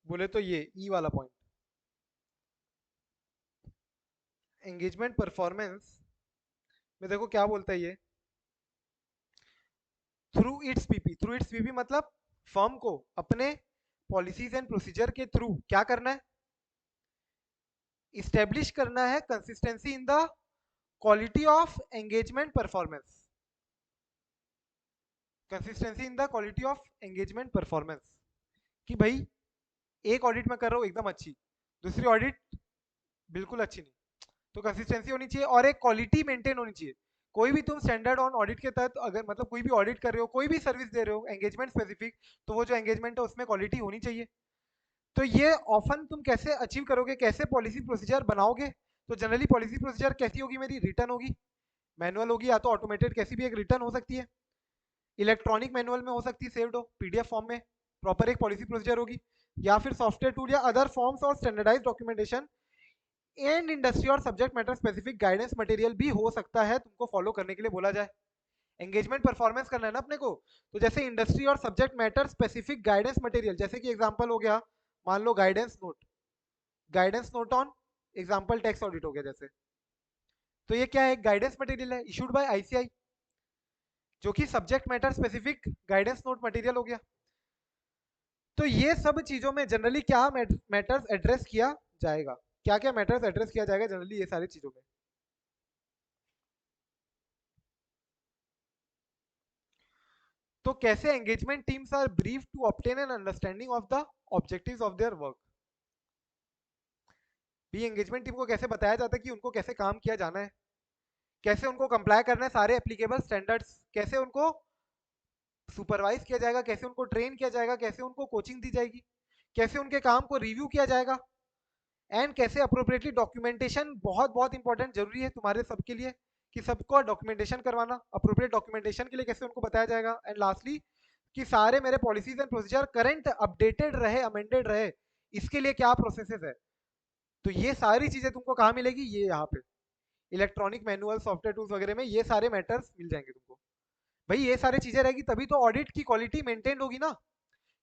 बोले तो ये ई वाला पॉइंट, एंगेजमेंट परफॉर्मेंस में देखो क्या बोलता है ये। Through it's PP, through it's PP मतलब फर्म को अपने पॉलिसीज एंड प्रोसीजर के थ्रू क्या करना है? इस्टेब्लिश करना है consistency in the quality of engagement performance. Consistency in the quality of engagement performance, कि भाई एक ऑडिट में कर रहा हूँ एकदम अच्छी, दूसरी ऑडिट बिल्कुल अच्छी नहीं, तो कंसिस्टेंसी होनी चाहिए और एक क्वालिटी मेंटेन होनी चाहिए। कोई भी तुम स्टैंडर्ड ऑन ऑडिट के तहत अगर मतलब कोई भी ऑडिट कर रहे हो, कोई भी सर्विस दे रहे हो एंगेजमेंट स्पेसिफिक, तो वो जो एंगेजमेंट है उसमें क्वालिटी होनी चाहिए। तो ये ऑफन तुम कैसे अचीव करोगे, कैसे पॉलिसी प्रोसीजर बनाओगे? तो जनरली पॉलिसी प्रोसीजर कैसी होगी मेरी? रिटर्न होगी, मैनुअल होगी, या तो ऑटोमेटेड कैसी भी एक रिटर्न हो सकती है, इलेक्ट्रॉनिक मैनुअल में हो सकती है, सेव्ड हो पीडीएफ फॉर्म में, प्रॉपर एक पॉलिसी प्रोसीजर होगी, या फिर सॉफ्टवेयर टूल या अदर फॉर्म्स और स्टैंडर्डाइज डॉक्यूमेंटेशन एंड इंडस्ट्री और subject matter specific guidance material भी हो सकता है तुमको फॉलो करने के लिए बोला जाए। एंगेजमेंट परफॉर्मेंस करना है ना अपने को, तो जैसे इंडस्ट्री और subject matter specific guidance material, जैसे कि एग्जांपल हो गया, मान लो guidance note, guidance note on example tax audit हो गया जैसे, तो ये क्या है? गाइडेंस मटेरियल है इशूड बाय आईसीआई, जो कि subject matter specific guidance note material हो गया। तो ये सब चीजों में जनरली क्या मैटर्स एड्रेस किया जाएगा? क्या क्या मैटर्स एड्रेस किया जाएगा जनरली ये सारी चीजों में? तो कैसे engagement teams are brief to obtain an understanding of the objectives of their work. भी एंगेजमेंट टीम को कैसे बताया जाता है कि उनको कैसे काम किया जाना है, कैसे उनको कंप्लाई करना है सारे एप्लीकेबल स्टैंडर्ड्स, कैसे उनको सुपरवाइज किया जाएगा, कैसे उनको ट्रेन किया जाएगा, कैसे उनको कोचिंग दी जाएगी, कैसे उनके काम को रिव्यू किया जाएगा, एंड कैसे अप्रोप्रिएटली डॉक्यूमेंटेशन, बहुत बहुत इंपॉर्टेंट जरूरी है तुम्हारे सबके लिए कि सबको डॉक्यूमेंटेशन करवाना, अप्रोप्रिएट डॉक्यूमेंटेशन के लिए कैसे उनको बताया जाएगा, एंड लास्टली कि सारे मेरे policies and procedure current updated रहे, अमेंडेड रहे, इसके लिए क्या प्रोसेसेस है। तो ये सारी चीजें तुमको कहाँ मिलेगी? ये यहाँ पे इलेक्ट्रॉनिक मैनुअल, सॉफ्टवेयर टूल्स वगैरह में ये सारे मैटर्स मिल जाएंगे तुमको। भाई ये सारी चीजें रहेगी तभी तो ऑडिट की क्वालिटी मेंटेन होगी ना,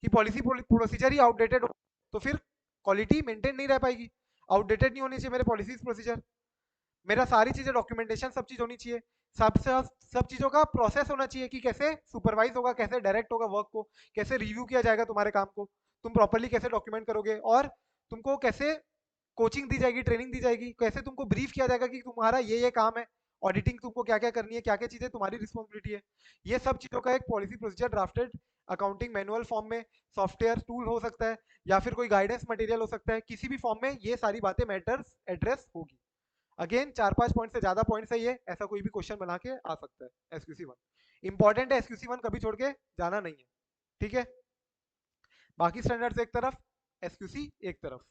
कि पॉलिसी प्रोसीजर ही आउटडेटेड हो तो फिर क्वालिटी मेंटेन नहीं रह पाएगी। आउटडेटेड नहीं होनी चाहिए मेरे पॉलिसीज प्रोसीजर, मेरा सारी चीजें डॉक्यूमेंटेशन सब चीज होनी चाहिए, सब चीजों का प्रोसेस होना चाहिए कि कैसे सुपरवाइज होगा, कैसे डायरेक्ट होगा वर्क को, कैसे रिव्यू किया जाएगा तुम्हारे काम को, तुम प्रॉपरली कैसे डॉक्यूमेंट करोगे, और तुमको कैसे कोचिंग दी जाएगी, ट्रेनिंग दी जाएगी, कैसे तुमको ब्रीफ किया जाएगा कि तुम्हारा ये काम है ऑडिटिंग तुमको क्या क्या करनी है, क्या क्या चीजें तुम्हारी रिस्पॉन्सिबिलिटी है, ये सब चीजों का एक policy procedure drafted accounting manual form में, सॉफ्टवेयर टूल हो सकता है या फिर कोई गाइडेंस मटेरियल हो सकता है, किसी भी फॉर्म में ये सारी बातें मैटर्स एड्रेस होगी। अगेन 4-5 पॉइंट से ज्यादा पॉइंट्स है ये, ऐसा कोई भी क्वेश्चन बना के आ सकता है। एसक्यूसी 1 इंपॉर्टेंट है, एसक्यूसी 1 कभी छोड़ के जाना नहीं है, ठीक है। बाकी स्टैंडर्ड्स एक तरफ, एसक्यूसी एक तरफ।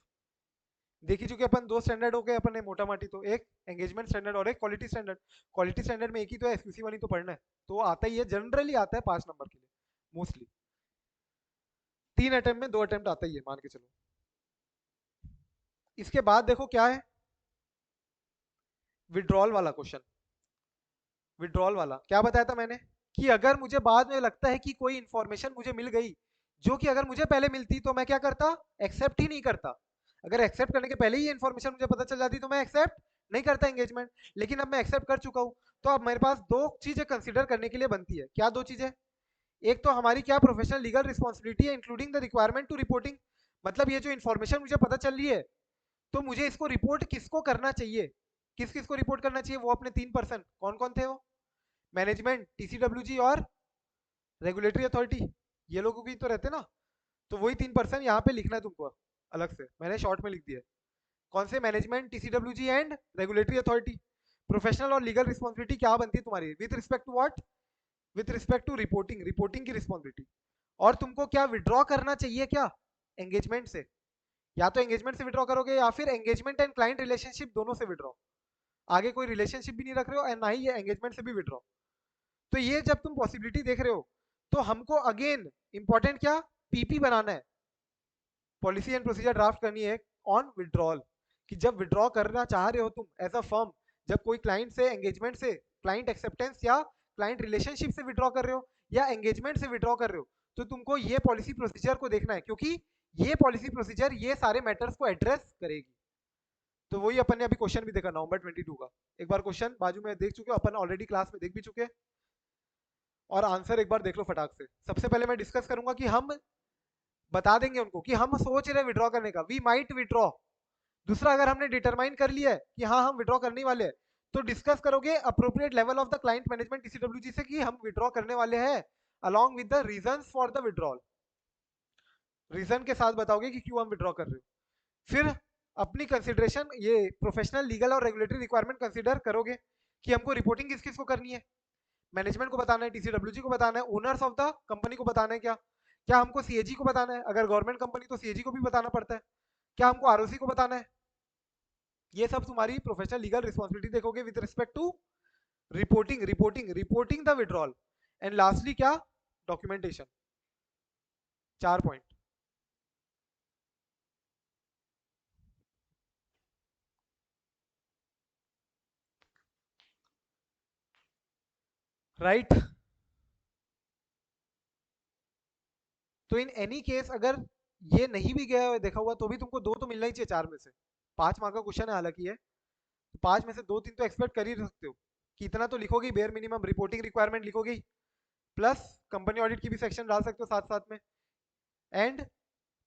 देखी चुके अपन, दो स्टैंडर्ड हो गए अपन ने मोटा माटी, तो एक एंगेजमेंट स्टैंडर्ड और एक क्वालिटी स्टैंडर्ड। क्वालिटी स्टैंडर्ड में एक ही तो एसक्यूसी 1 ही तो पढ़ना है, तो आता ही है, जनरली आता है 5 नंबर के लिए मोस्टली, 3 अटेम्प्ट में 2 अटेम्प्ट आता ही है, मान के चलो। इसके बाद देखो क्या है, विड्रॉल वाला क्वेश्चन। विड्रॉल वाला क्या बताया था मैंने, कि अगर मुझे बाद में लगता है कि कोई इंफॉर्मेशन मुझे मिल गई जो कि अगर मुझे पहले मिलती तो मैं क्या करता, एक्सेप्ट ही नहीं करता। अगर एक्सेप्ट करने के पहले ही इन्फॉर्मेशन मुझे पता चल जाती तो मैं एक्सेप्ट नहीं करता एंगेजमेंट। लेकिन अब मैं एक्सेप्ट कर चुका हूं, तो अब मेरे पास दो चीजें कंसिडर करने के लिए बनती है। क्या दो चीजें, एक तो हमारी क्या प्रोफेशनल लीगल रिस्पॉन्सिबिलिटी है including the requirement to reporting, मतलब ये जो इन्फॉर्मेशन मुझे पता चल रही है तो मुझे इसको रिपोर्ट किसको करना चाहिए, किस किस को रिपोर्ट करना चाहिए, वो अपने 3%, कौन कौन थे वो, मैनेजमेंट, टीसीडब्ल्यूजी और रेगुलेटरी अथॉरिटी, ये लोगों की तो रहते ना। तो वही 3% यहाँ पे लिखना है तुमको अलग से, मैंने शॉर्ट में लिख दिया है। कौन से, management, TCWG and regulatory authority. Professional और लीगल रिस्पॉन्सिबिलिटी क्या बनती है तुम्हारी, with respect to what, with respect to reporting, reporting की रिस्पॉन्सिबिलिटी। और तुमको क्या विड्रॉ करना चाहिए क्या, एंगेजमेंट से, या तो एंगेजमेंट से विड्रॉ करोगे या फिर एंगेजमेंट एंड क्लाइंट रिलेशनशिप दोनों से विड्रॉ, आगे कोई रिलेशनशिप भी नहीं रख रहे हो एंड ना ही ये एंगेजमेंट से भी विड्रॉ। तो ये जब तुम पॉसिबिलिटी देख रहे हो तो हमको अगेन इंपॉर्टेंट क्या, पीपी बनाना है, पॉलिसी एंड प्रोसीजर ड्राफ्ट करनी है ऑन विड्रॉल, कि जब विड्रॉ करना चाह रहे हो तुम एज अ फर्म, जब कोई क्लाइंट से, एंगेजमेंट से, क्लाइंट एक्सेप्टेंस या क्लाइंट रिलेशनशिप से विड्रॉ कर रहे हो या एंगेजमेंट से विड्रॉ कर रहे हो, तो तुमको ये पॉलिसी प्रोसीजर को देखना है, क्योंकि ये पॉलिसी प्रोसीजर ये सारे मैटर्स को एड्रेस करेगी। तो वही अपन ने अभी क्वेश्चन भी देखा नवंबर 22 का, एक बार क्वेश्चन बाजू में देख चुके हो अपन, ऑलरेडी क्लास में देख भी चुके, और आंसर एक बार देख लो फटाक से। सबसे पहले मैं डिस्कस करूंगा कि हम बता देंगे उनको कि हम सोच रहे हैं विड्रॉ करने का, वी माइट विड्रॉ। दूसरा, अगर हमने डिटरमाइन कर लिया है कि हाँ हम विड्रॉ करने वाले हैं, तो डिस्कस करोगे appropriate level of the client management TCWG से कि हम विड्रॉ करने वाले हैं, along with the reasons for the withdrawal, reason के साथ बताओगे कि क्यों हम विड्रॉ कर रहे हो। फिर अपनी कंसिडरेशन, ये प्रोफेशनल, लीगल और रेगुलेटरी रिक्वायरमेंट कंसिडर करोगे कि हमको रिपोर्टिंग किस किस को करनी है, मैनेजमेंट को बताना है, टीसीडब्ल्यूजी को बताना है, ओनर्स ऑफ द कंपनी को बताना है, क्या क्या हमको सीएजी को बताना है, अगर गवर्नमेंट कंपनी तो सीएजी को भी बताना पड़ता है, क्या हमको आरओसी को बताना है। ये सब तुम्हारी प्रोफेशनल लीगल रिस्पॉन्सिबिलिटी देखोगे with respect to reporting, reporting the withdrawal. And lastly क्या, डॉक्यूमेंटेशन। 4 point, right. तो इन एनी केस अगर ये नहीं भी गया देखा हुआ तो भी तुमको 2 तो मिलना ही चाहिए 4 में से। 5 मार्क का क्वेश्चन है हालांकि है, तो 5 में से 2-3 तो एक्सपेक्ट कर ही सकते हो कि इतना तो लिखोगे, बेयर मिनिमम रिपोर्टिंग रिक्वायरमेंट लिखोगे, प्लस कंपनी ऑडिट की भी सेक्शन डाल सकते हो साथ साथ में, एंड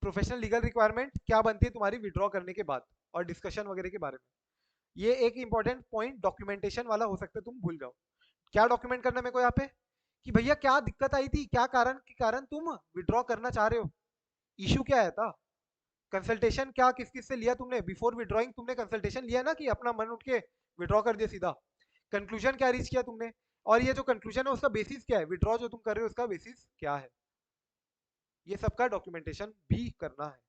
प्रोफेशनल लीगल रिक्वायरमेंट क्या बनती है तुम्हारी विड्रॉ करने के बाद, और डिस्कशन वगैरह के बारे में। ये एक इंपॉर्टेंट पॉइंट डॉक्यूमेंटेशन वाला हो सकता है, तुम भूल जाओ। क्या डॉक्यूमेंट करना है मेरे को यहाँ पे, कि भैया क्या दिक्कत आई थी, क्या कारण के कारण तुम विड्रॉ करना चाह रहे हो, इशू क्या आया था, कंसल्टेशन क्या किस किस से लिया तुमने, बिफोर विड्रॉइंग तुमने कंसल्टेशन लिया ना कि अपना मन उठ के विड्रॉ कर दिया सीधा, कंक्लूजन क्या रीच किया तुमने, और ये जो कंक्लूजन है उसका बेसिस क्या है, विड्रॉ जो तुम कर रहे हो उसका बेसिस क्या है, ये सबका डॉक्यूमेंटेशन भी करना है।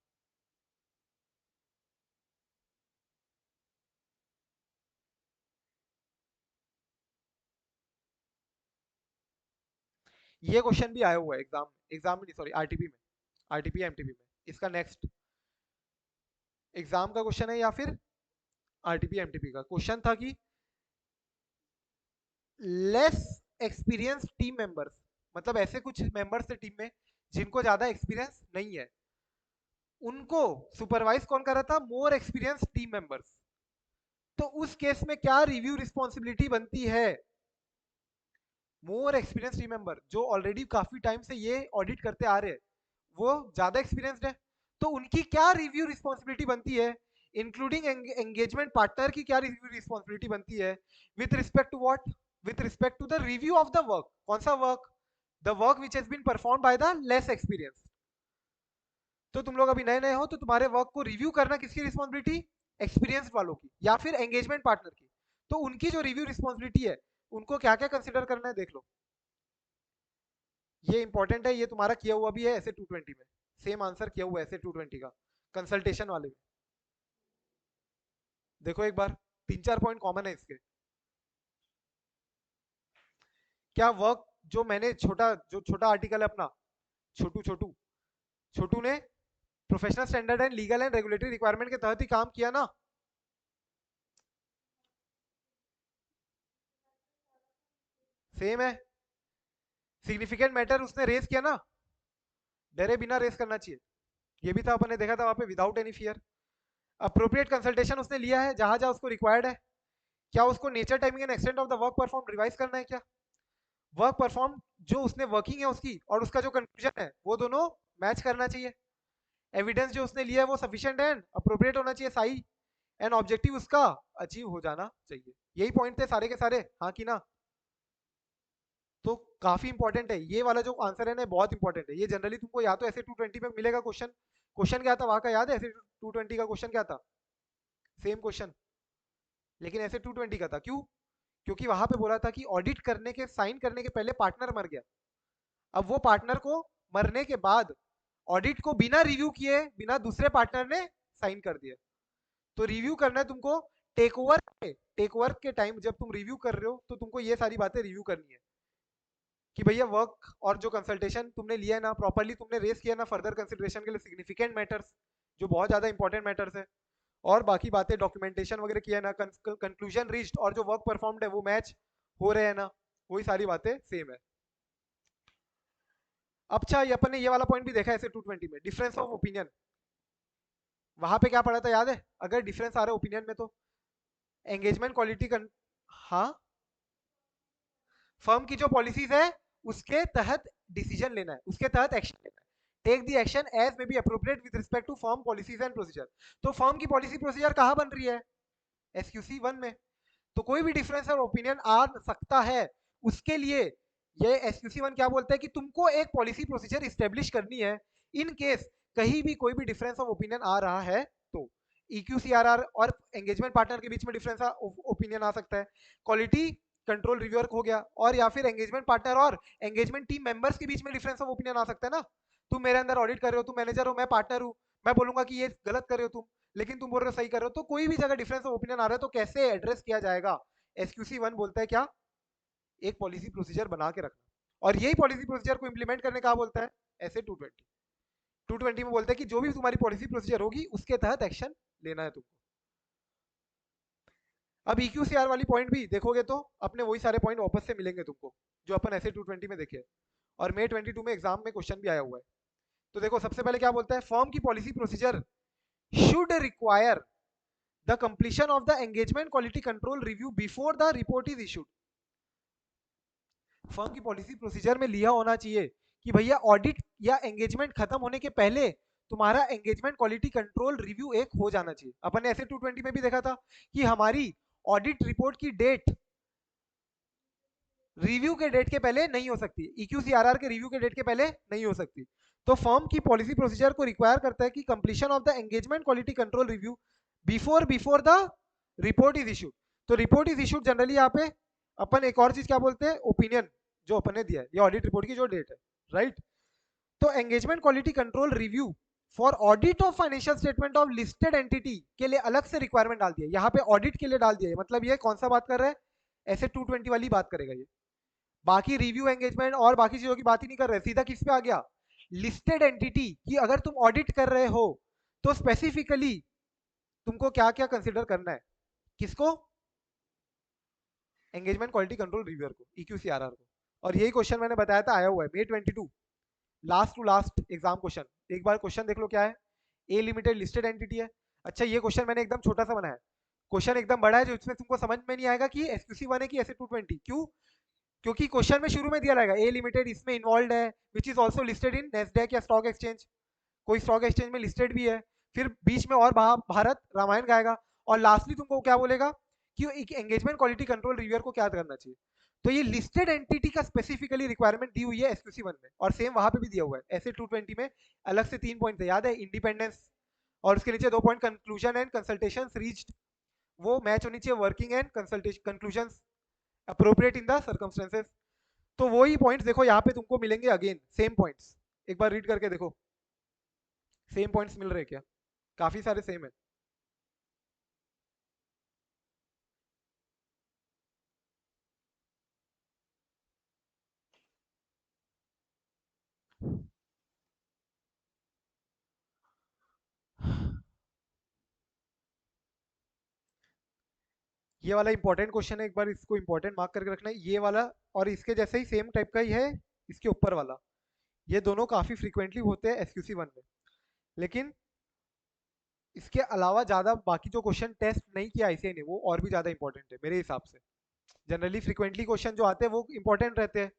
ये क्वेश्चन भी आया हुआ है एग्जाम, एग्जाम में सॉरी आरटीपी में, आरटीपी एमटीपी में, इसका नेक्स्ट एग्जाम का क्वेश्चन है या फिर आरटीपी एमटीपी का क्वेश्चन था कि लेस एक्सपीरियंस टीम मेंबर्स, मतलब ऐसे कुछ मेंबर्स थे टीम में जिनको ज्यादा एक्सपीरियंस नहीं है, उनको सुपरवाइज कौन कर रहा था, मोर एक्सपीरियंस टीम मेंबर्स। तो उस केस में क्या रिव्यू रिस्पॉन्सिबिलिटी बनती है, मोर एक्सपीरियंस टीम मेंबर जो ऑलरेडी काफी टाइम से ये ऑडिट करते आ रहे हैं, वो ज्यादा एक्सपीरियंस्ड है, तो उनकी क्या रिव्यू रिस्पॉन्सिबिलिटी बनती है इंक्लूडिंग एंगेजमेंट पार्टनर की क्या रिव्यू रिस्पॉन्सिबिलिटी बनती है with respect to what, with respect to the review of the work. कौन सा work? The work which has been perform by the less experience. तो तुम लोग अभी नए नए हो तो तुम्हारे वर्क को रिव्यू करना किसकी रिस्पॉन्सिबिलिटी? एक्सपीरियंस वालों की या फिर एंगेजमेंट पार्टनर की। तो उनकी जो रिव्यू रिस्पॉन्सिबिलिटी है उनको क्या क्या कंसिडर करना है देख लो। ये इंपॉर्टेंट है, ये तुम्हारा किया हुआ भी है ऐसे 220 में, सेम आंसर किया हुआ है ऐसे 220 का कंसल्टेशन वाले में। देखो एक बार, 3-4 पॉइंट कॉमन है इसके। क्या वर्क जो मैंने जो छोटा आर्टिकल है अपना, छोटू छोटू छोटू ने professional standard and legal and regulatory requirement के तहत ही काम किया ना? सेम है। सिग्निफिकेंट मैटर उसने रेस किया ना, डरे बिना रेस करना चाहिए। ये भी था, अपन ने देखा था वहां पे without any fear. Appropriate consultation उसने लिया है जहां जहां उसको रिक्वायर्ड है। क्या उसको nature, timing and extent of the work perform revise करना है क्या? वर्क परफॉर्म जो उसने वर्किंग है उसकी और उसका जो कंक्लूजन है वो दोनों मैच करना चाहिए। एविडेंस जो उसने लिया है वो सफिशिएंट एंड अप्रोप्रिएट होना चाहिए, सही एंड ऑब्जेक्टिव उसका अचीव हो जाना चाहिए। यही पॉइंट थे सारे के सारे, हाँ कि ना? तो काफी इंपॉर्टेंट है ये वाला जो आंसर है ना, बहुत इंपॉर्टेंट है ये। जनरली तुमको या तो ऐसे 220 में मिलेगा क्वेश्चन। क्वेश्चन क्या था वहां का याद है? ऐसे 220 का क्वेश्चन क्या था? सेम क्वेश्चन, लेकिन ऐसे 220 का था। क्यों? क्योंकि वहां पे बोला था कि ऑडिट करने के, साइन करने के पहले पार्टनर मर गया। अब वो पार्टनर को मरने के बाद ऑडिट को बिना रिव्यू किए, बिना दूसरे पार्टनर ने साइन कर दिया। तो रिव्यू करना है तुमको टेक ओवर के टाइम जब तुम रिव्यू कर रहे हो तो तुमको ये सारी बातें रिव्यू करनी है कि भैया वर्क और जो कंसल्टेशन तुमने लिया है ना, प्रॉपरली तुमने रेस किया ना फर्दर कंसिडरेशन के लिए सिग्निफिकेंट मैटर्स, जो बहुत ज्यादा इंपॉर्टेंट मैटर्स है, और बाकी बातें डॉक्यूमेंटेशन वगैरह किया है ना, कंक्लूजन रीच्ड और जो वर्क परफॉर्म्ड है वो मैच हो रहे हैं ना, वही सारी बातें सेम है। अच्छा, ये अपन ने ये वाला पॉइंट भी देखा है ऐसे 220 में, डिफरेंस ऑफ ओपिनियन। वहां पे क्या पढ़ा था याद है? अगर डिफरेंस आ रहा है ओपिनियन में तो एंगेजमेंट क्वालिटी हाँ, फर्म की जो पॉलिसीज है उसके तहत डिसीजन लेना है, उसके तहत एक्शन लेना है। Take the action as may be appropriate with respect to firm policies and procedure. तो फर्म की पॉलिसी प्रोसीजर कहाँ बन रही है? एसक्यूसी 1 में। तो कोई भी डिफरेंस और ओपिनियन आ सकता है, उसके लिए ये एसक्यूसी 1 क्या बोलता है कि तुमको एक पॉलिसी प्रोसीजर स्टेब्लिश करनी है इन केस कहीं भी कोई भी डिफरेंस ऑफ ओपिनियन आ रहा है तो। EQCRR और एंगेजमेंट पार्टनर के बीच में डिफरेंस ओपिनियन आ सकता है, क्वालिटी कंट्रोल रिव्यूअर हो गया, और या फिर एंगेजमेंट पार्टनर और एंगेजमेंट टीम मेंबर्स के बीच में डिफरेंस ऑफ ओपिनियन आ सकता है ना। तुम मेरे अंदर ऑडिट कर रहे हो, तुम मैनेजर हो, मैं पार्टनर हूँ, मैं बोलूंगा कि ये गलत कर रहे हो तुम, लेकिन तुम बोल रहे हो सही कर रहे हो। तो कोई भी जगह डिफरेंस ऑफ ओपिनियन आ रहा है तो कैसे एड्रेस किया जाएगा? एसक्यूसी 1 बोलता है क्या? एक पॉलिसी प्रोसीजर बना के रखना, और यही पॉलिसी प्रोसीजर को इंप्लीमेंट करने का बोलता है ऐसे 220 में बोलता है कि जो भी तुम्हारी पॉलिसी प्रोसीजर होगी उसके तहत एक्शन लेना है तुमको। अब EQCR वाली पॉइंट भी देखोगे तो अपने वही सारे पॉइंट वापस से मिलेंगे तुमको जो अपन ऐसे 220 में देखे, और May 22 में एग्जाम में क्वेश्चन भी आया हुआ है। तो देखो सबसे पहले क्या बोलता है, फर्म की policy procedure should require the completion of the engagement quality control review before the report is issued. Firm की पॉलिसी प्रोसीजर में लिया होना चाहिए कि भैया ऑडिट या एंगेजमेंट खत्म होने के पहले तुम्हारा एंगेजमेंट क्वालिटी कंट्रोल रिव्यू एक हो जाना चाहिए। अपन ने ऐसे 220 में भी देखा था कि हमारी ऑडिट रिपोर्ट की डेट रिव्यू के डेट के पहले नहीं हो सकती, EQCRR के रिव्यू के डेट के पहले नहीं हो सकती। तो फर्म की पॉलिसी प्रोसीजर को रिक्वायर करता है कि completion of the engagement quality control review before the report is issued. तो रिपोर्ट इज इशूड जनरली यहाँ पे अपन एक और चीज क्या बोलते हैं, ओपिनियन जो अपन ने दिया है, ये ऑडिट रिपोर्ट की जो डेट है, राइट। तो engagement quality control review for audit of financial statement of listed entity के लिए अलग से रिक्वायरमेंट डाल दिया, यहाँ पे ऑडिट के लिए डाल दिया है। मतलब ये कौन सा बात कर रहा है? ऐसे 220 वाली बात करेगा ये। बाकी रिव्यू एंगेजमेंट और बाकी चीजों की बात ही नहीं कर रहे, सीधा किस पे आ गया? लिस्टेड एंटिटी की अगर तुम ऑडिट कर रहे हो तो स्पेसिफिकली तुमको क्या क्या कंसिडर करना है? किसको? एंगेजमेंट क्वालिटी कंट्रोल रिव्यूअर को, EQCRR को। और यही क्वेश्चन मैंने बताया था आया हुआ है May 22, last to last exam question. एक बार क्वेश्चन देख लो क्या है। ए लिमिटेड लिस्टेड एंटिटी है। अच्छा, ये क्वेश्चन मैंने एकदम छोटा सा बनाया, क्वेश्चन एकदम बड़ा है जो इसमें तुमको समझ में नहीं आएगा कि एसक्यूसी 1 है कि ऐसे 220। क्यों? क्योंकि क्वेश्चन में शुरू में दिया रहेगा ए लिमिटेड इसमें इन्वॉल्व है which is also listed in Nasdaq या स्टॉक एक्सचेंज, कोई स्टॉक एक्सचेंज में लिस्टेड भी है। फिर बीच में और भारत रामायण गाएगा, और लास्टली तुमको क्या बोलेगा कि एक एंगेजमेंट क्वालिटी कंट्रोल रिव्यूअर को क्या करना चाहिए। तो ये लिस्टेड एंटिटी का स्पेसिफिकली रिक्वायरमेंट दी हुई है एसक्यूसी 1 में, और सेम वहां पे भी दिया हुआ है। ऐसे 220 में अलग से 3 पॉइंट थे, याद है, इंडिपेंडेंस, और उसके नीचे 2 point conclusion and consultation reached, वो मैच होनी चाहिए working and consultation conclusion appropriate in the circumstances. तो वही पॉइंट्स देखो यहाँ पे तुमको मिलेंगे अगेन, सेम पॉइंट्स, एक बार रीड करके देखो सेम पॉइंट्स मिल रहे हैं क्या, काफी सारे सेम है। ये वाला इंपॉर्टेंट क्वेश्चन है, एक बार इसको इंपॉर्टेंट मार्क करके रखना है, ये वाला और इसके जैसे ही सेम टाइप का ही है इसके ऊपर वाला। ये दोनों काफी फ्रीक्वेंटली होते हैं एसक्यूसी 1 में, लेकिन इसके अलावा ज्यादा बाकी जो क्वेश्चन टेस्ट नहीं किया आईसीआई ने वो और भी ज्यादा इंपॉर्टेंट है मेरे हिसाब से। जनरली फ्रीक्वेंटली क्वेश्चन जो आते हैं वो इंपॉर्टेंट रहते हैं,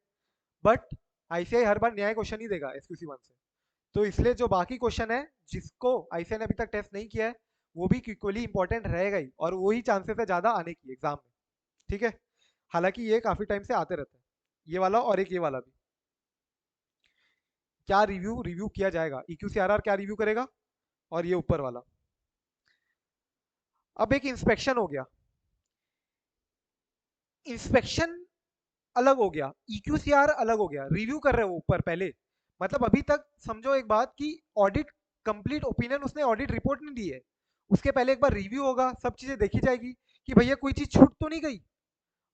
बट आईसीआई हर बार नया क्वेश्चन ही देगा एसक्यूसी 1 से। तो इसलिए जो बाकी क्वेश्चन है जिसको आईसीआई ने अभी तक टेस्ट नहीं किया है वो भी इक्वली इंपॉर्टेंट रहेगा ही, और वही चांसेस है ज्यादा आने की एग्जाम में। ठीक है, हालांकि ये काफी टाइम से आते रहते हैं, ये वाला और एक ये वाला भी। क्या रिव्यू रिव्यू किया जाएगा, EQCRR क्या रिव्यू करेगा, और ये ऊपर वाला। अब एक इंस्पेक्शन हो गया, इंस्पेक्शन अलग हो गया, EQCR अलग हो गया, रिव्यू कर रहे हो ऊपर पहले। मतलब अभी तक समझो एक बात कि ऑडिट कंप्लीट ओपिनियन उसने ऑडिट रिपोर्ट नहीं दी है, उसके पहले एक बार रिव्यू होगा, सब चीजें देखी जाएगी कि भैया कोई चीज छूट तो नहीं गई,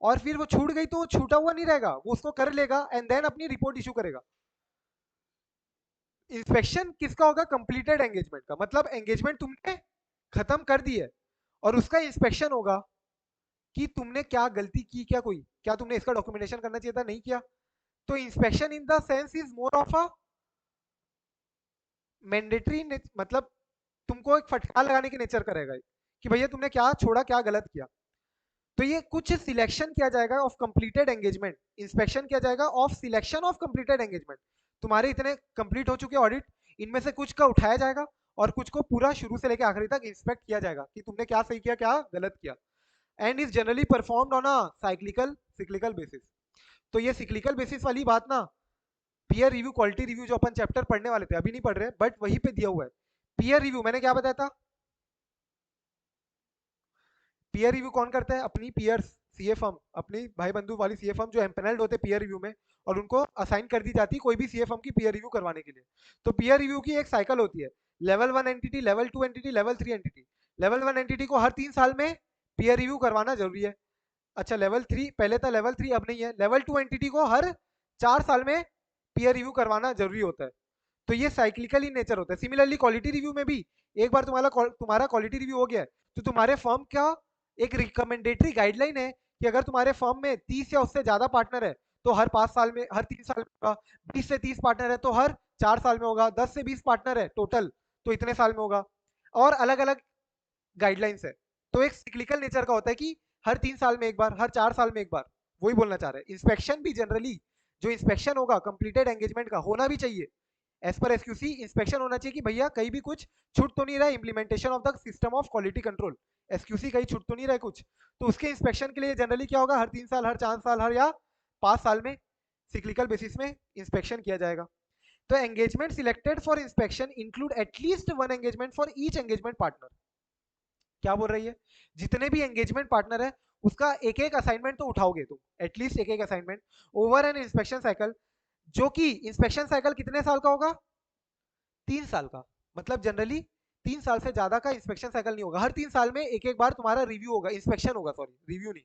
और फिर वो छूट गई तो वो छूटा हुआ नहीं रहेगा, वो उसको कर लेगा एंड देन अपनी रिपोर्ट इशू करेगा। इंस्पेक्शन किसका होगा, कंप्लीटेड एंगेजमेंट का, मतलब एंगेजमेंट तुमने खत्म कर दी है और उसका इंस्पेक्शन होगा कि तुमने क्या गलती की, क्या कोई क्या तुमने इसका डॉक्यूमेंटेशन करना चाहिए था, नहीं किया। तो inspection in the sense is more of a mandatory, मतलब तुमको एक फटकार लगाने के नेचर करेगा कि भैया तुमने क्या छोड़ा, क्या गलत किया। तो ये कुछ सिलेक्शन किया जाएगा ऑफ कंप्लीटेड एंगेजमेंट, इंस्पेक्शन किया जाएगा of selection of completed engagement. तुम्हारे इतने कंप्लीट हो चुके ऑडिट, इनमें से कुछ का उठाया जाएगा और कुछ को पूरा शुरू से लेकर आखिरी तक इंस्पेक्ट किया जाएगा कि तुमने क्या सही किया, क्या गलत किया। And is generally performed on a cyclical cyclical basis. तो ये सिक्लिकल बेसिस वाली बात ना, पीयर रिव्यू क्वालिटी रिव्यू जो अपन चैप्टर पढ़ने वाले थे, अभी नहीं पढ़ रहे, बट वहीं पे दिया हुआ है। पीयर रिव्यू मैंने क्या बताया था, पीयर रिव्यू कौन करता है, अपनी पीयर्स, सीए फर्म, अपनी भाई बंधु वाली सीए फर्म जो एम्पेनल्ड होते पीयर रिव्यू में, और उनको असाइन कर दी जाती है कोई भी सीए फर्म की पीयर रिव्यू करवाने के लिए। तो पीयर रिव्यू की एक साइकिल होती है, level 1 entity, level 2 entity, level 3 entity. Level 1 entity को हर 3 साल में पीयर रिव्यू करवाना जरूरी है। अच्छा लेवल 3 पहले था, लेवल 3 अब नहीं है। लेवल 2 एंटिटी को हर 4 साल में पीयर रिव्यू करवाना जरूरी होता है। तो ये साइक्लिकल इन नेचर होता है। सिमिलरली क्वालिटी रिव्यू में भी एक बार तुम्हारा क्वालिटी रिव्यू हो गया तो तुम्हारे फर्म का एक रिकमेंडेटरी गाइडलाइन है कि अगर तुम्हारे फर्म में 30 या उससे ज्यादा पार्टनर है तो हर 5 साल में, हर 3 साल में होगा। 20 से 30 पार्टनर है तो हर 4 साल में होगा। 10 से 20 पार्टनर है टोटल तो इतने साल में होगा, और अलग अलग गाइडलाइंस है। तो एक सिक्लिकल नेचर का होता है कि हर 3 साल में एक बार, हर 4 साल में एक बार। वही बोलना चाह रहे हैं। इंस्पेक्शन भी जनरली जो इंस्पेक्शन होगा कंप्लीटेड एंगेजमेंट का होना भी चाहिए एज पर एसक्यूसी। इंस्पेक्शन होना चाहिए कि भैया कहीं भी कुछ छूट तो नहीं रहा, implementation of the system of quality control, SQC कहीं छूट तो नहीं रहा कुछ। तो उसके इंस्पेक्शन के लिए जनरली क्या होगा, हर 3 साल, हर 4 साल, हर या 5 साल में सिक्लिकल बेसिस में इंस्पेक्शन किया जाएगा। तो engagement selected for inspection include at least one engagement for each engagement partner. क्या बोल रही है, जितने भी एंगेजमेंट पार्टनर है उसका एक एक असाइनमेंट तो उठाओगे तुम, एटलीस्ट एक एक assignment over an inspection cycle. जो कि इंस्पेक्शन साइकिल कितने साल का होगा, 3 साल का। मतलब जनरली 3 साल से ज्यादा का इंस्पेक्शन साइकिल नहीं होगा। हर 3 साल में एक एक बार तुम्हारा रिव्यू होगा, इंस्पेक्शन होगा, सॉरी रिव्यू नहीं।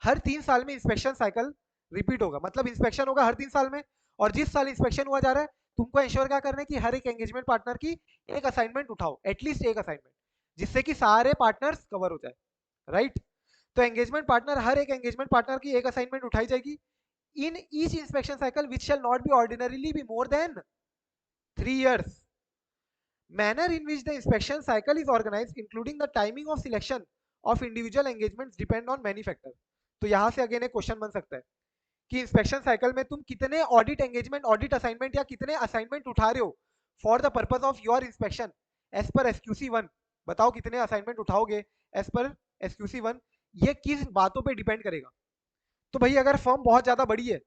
हर 3 साल में इंस्पेक्शन साइकिल रिपीट होगा, मतलब इंस्पेक्शन होगा हर 3 साल में। और जिस साल इंस्पेक्शन हुआ जा रहा है तुमको इंश्योर क्या करना है कि हर एक एंगेजमेंट पार्टनर की एक असाइनमेंट उठाओ, एटलीस्ट एक असाइनमेंट, जिससे कि सारे पार्टनर्स कवर हो जाए, राइट। तो एंगेजमेंट पार्टनर, हर एक एंगेजमेंट पार्टनर की एक असाइनमेंट उठाई जाएगी in each inspection cycle which shell not B ordinarily be more than 3 years. Manner in which the inspection cycle is organized including the timing of selection of individual engagements depend on many factors. तो यहां से again एक question बन सकता है कि inspection cycle में तुम कितने ऑडिट एंगेजमेंट, ऑडिट असाइनमेंट या कितने असाइनमेंट उठा रहे हो for the purpose of your inspection, as per SQC1 बताओ कितने असाइनमेंट उठाओगे एज पर SQC1, ये किस बातों पे डिपेंड करेगा। तो भाई अगर फर्म बहुत ज्यादा बड़ी है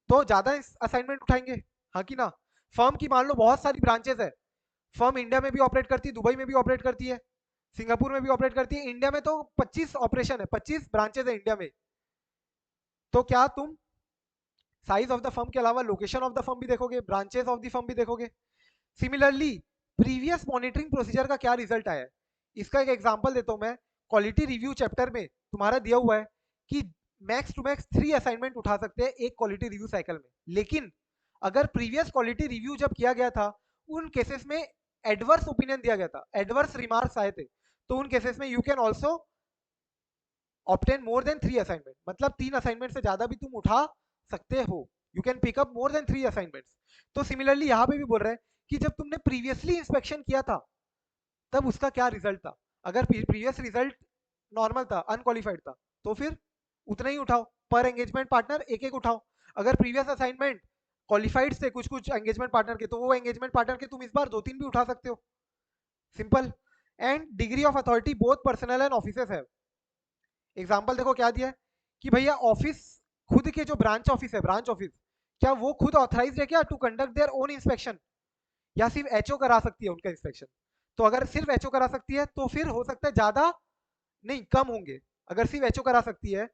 तो ज्यादा असाइनमेंट उठाएंगे, हाँ कि ना। फर्म की मान लो बहुत सारी ब्रांचेस है, फर्म इंडिया में भी ऑपरेट करती है, दुबई में भी ऑपरेट करती है, सिंगापुर में भी ऑपरेट करती है, इंडिया में तो 25 ऑपरेशन है, 25 ब्रांचेस है इंडिया में। तो क्या तुम साइज ऑफ द फर्म के अलावा लोकेशन ऑफ द फर्म भी देखोगे, ब्रांचेस ऑफ द फर्म भी देखोगे। सिमिलरली प्रीवियस मॉनिटरिंग प्रोसीजर का क्या रिजल्ट आया है, इसका एक एग्जांपल देता हूं मैं। क्वालिटी रिव्यू चैप्टर में तुम्हारा दिया हुआ है कि मैक्स टू मैक्स 3 असाइनमेंट उठा सकते हैं एक क्वालिटी रिव्यू साइकिल में, लेकिन अगर प्रीवियस क्वालिटी रिव्यू जब किया गया था उन केसेस में एडवर्स ओपिनियन दिया गया था, एडवर्स रिमार्क्स आए थे, तो उन केसेस में you can also obtain more than 3 assignment, मतलब 3 असाइनमेंट से ज्यादा भी तुम उठा सकते हो, you can pick up more than 3 assignments. तो सिमिलरली यहाँ पे भी बोल रहे हैं कि जब तुमने प्रीवियसली इंस्पेक्शन किया था तब उसका क्या रिजल्ट था। अगर प्रीवियस रिजल्ट नॉर्मल था, अनक्वालिफाइड था, तो फिर उतना ही उठाओ, पर एंगेजमेंट पार्टनर एक एक उठाओ। अगर प्रीवियस असाइनमेंट क्वालिफाइड से कुछ कुछ एंगेजमेंट पार्टनर के, तो वो एंगेजमेंट पार्टनर के तुम इस बार 2-3 भी उठा सकते हो, simple. And degree of authority both personal and offices है। एग्जाम्पल देखो क्या दिया है कि भैया ऑफिस, खुद के जो ब्रांच ऑफिस है, ब्रांच ऑफिस, क्या वो खुद ऑथराइज है क्या to conduct their own inspection, या सिर्फ एचओ करा सकती है उनका इंस्पेक्शन। तो अगर सिर्फ एचओ करा सकती है तो फिर हो सकता है ज्यादा नहीं, कम होंगे। अगर सिर्फ एचओ करा सकती है,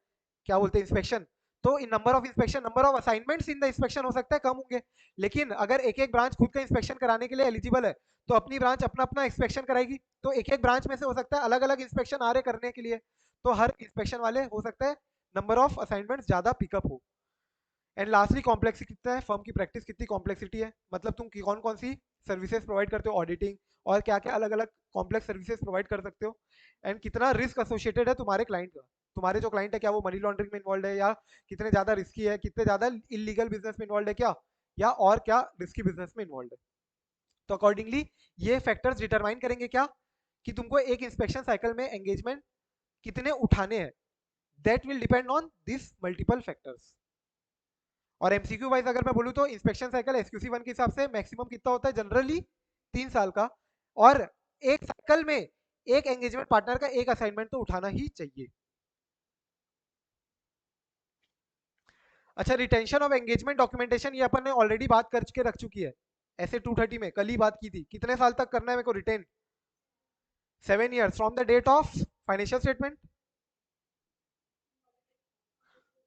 क्या बोलते हैं, इंस्पेक्शन, तो in number of inspection, number of assignments in the inspection हो सकता है कम होंगे। लेकिन अगर एक एक ब्रांच खुद का इंस्पेक्शन कराने के लिए एलिजिबल है तो अपनी ब्रांच अपना अपना इंस्पेक्शन कराएगी, तो एक एक ब्रांच में से हो सकता है अलग अलग इंस्पेक्शन आ रहे करने के लिए, तो हर इंस्पेक्शन वाले हो सकता है नंबर ऑफ असाइनमेंट्स ज्यादा पिकअप हो। एंड लास्टली कॉम्प्लेक्सिटी कितना है, फर्म की प्रैक्टिस कितनी कॉम्प्लेक्सिटी है, मतलब तुम कौन कौन सी सर्विसेज प्रोवाइड करते हो, ऑडिटिंग और क्या क्या अलग अलग कॉम्प्लेक्स सर्विसेज प्रोवाइड कर सकते हो, एंड कितना रिस्क एसोसिएटेड है तुम्हारे क्लाइंट का। तुम्हारे जो क्लाइंट है क्या वो मनी लॉन्ड्रिंग में इन्वॉल्व है, या कितने ज्यादा रिस्की है, कितने ज्यादा इलीगल बिजनेस में इन्वॉल्व है क्या, या और क्या रिस्की बिजनेस में इन्वॉल्व है। तो अकॉर्डिंगली ये फैक्टर्स डिटरमाइन करेंगे क्या, कि तुमको एक इंस्पेक्शन साइकिल में एंगेजमेंट कितने उठाने हैं, that will depend on this multiple factors. और एमसीक्यू वाइज अगर मैं बोलूँ तो इंस्पेक्शन साइकिल SQC1 के हिसाब से मैक्सिमम कितना होता है, जनरली 3 साल का, और एक साइकिल में एक एंगेजमेंट पार्टनर का एक असाइनमेंट तो उठाना ही चाहिए। अच्छा, रिटेंशन ऑफ एंगेजमेंट डॉक्यूमेंटेशन, ये अपन ने ऑलरेडी बात करके रख चुकी है, ऐसे 230 में कल ही बात की थी। कितने साल तक करना है मेरे को retain, 7 years from the date of financial statement,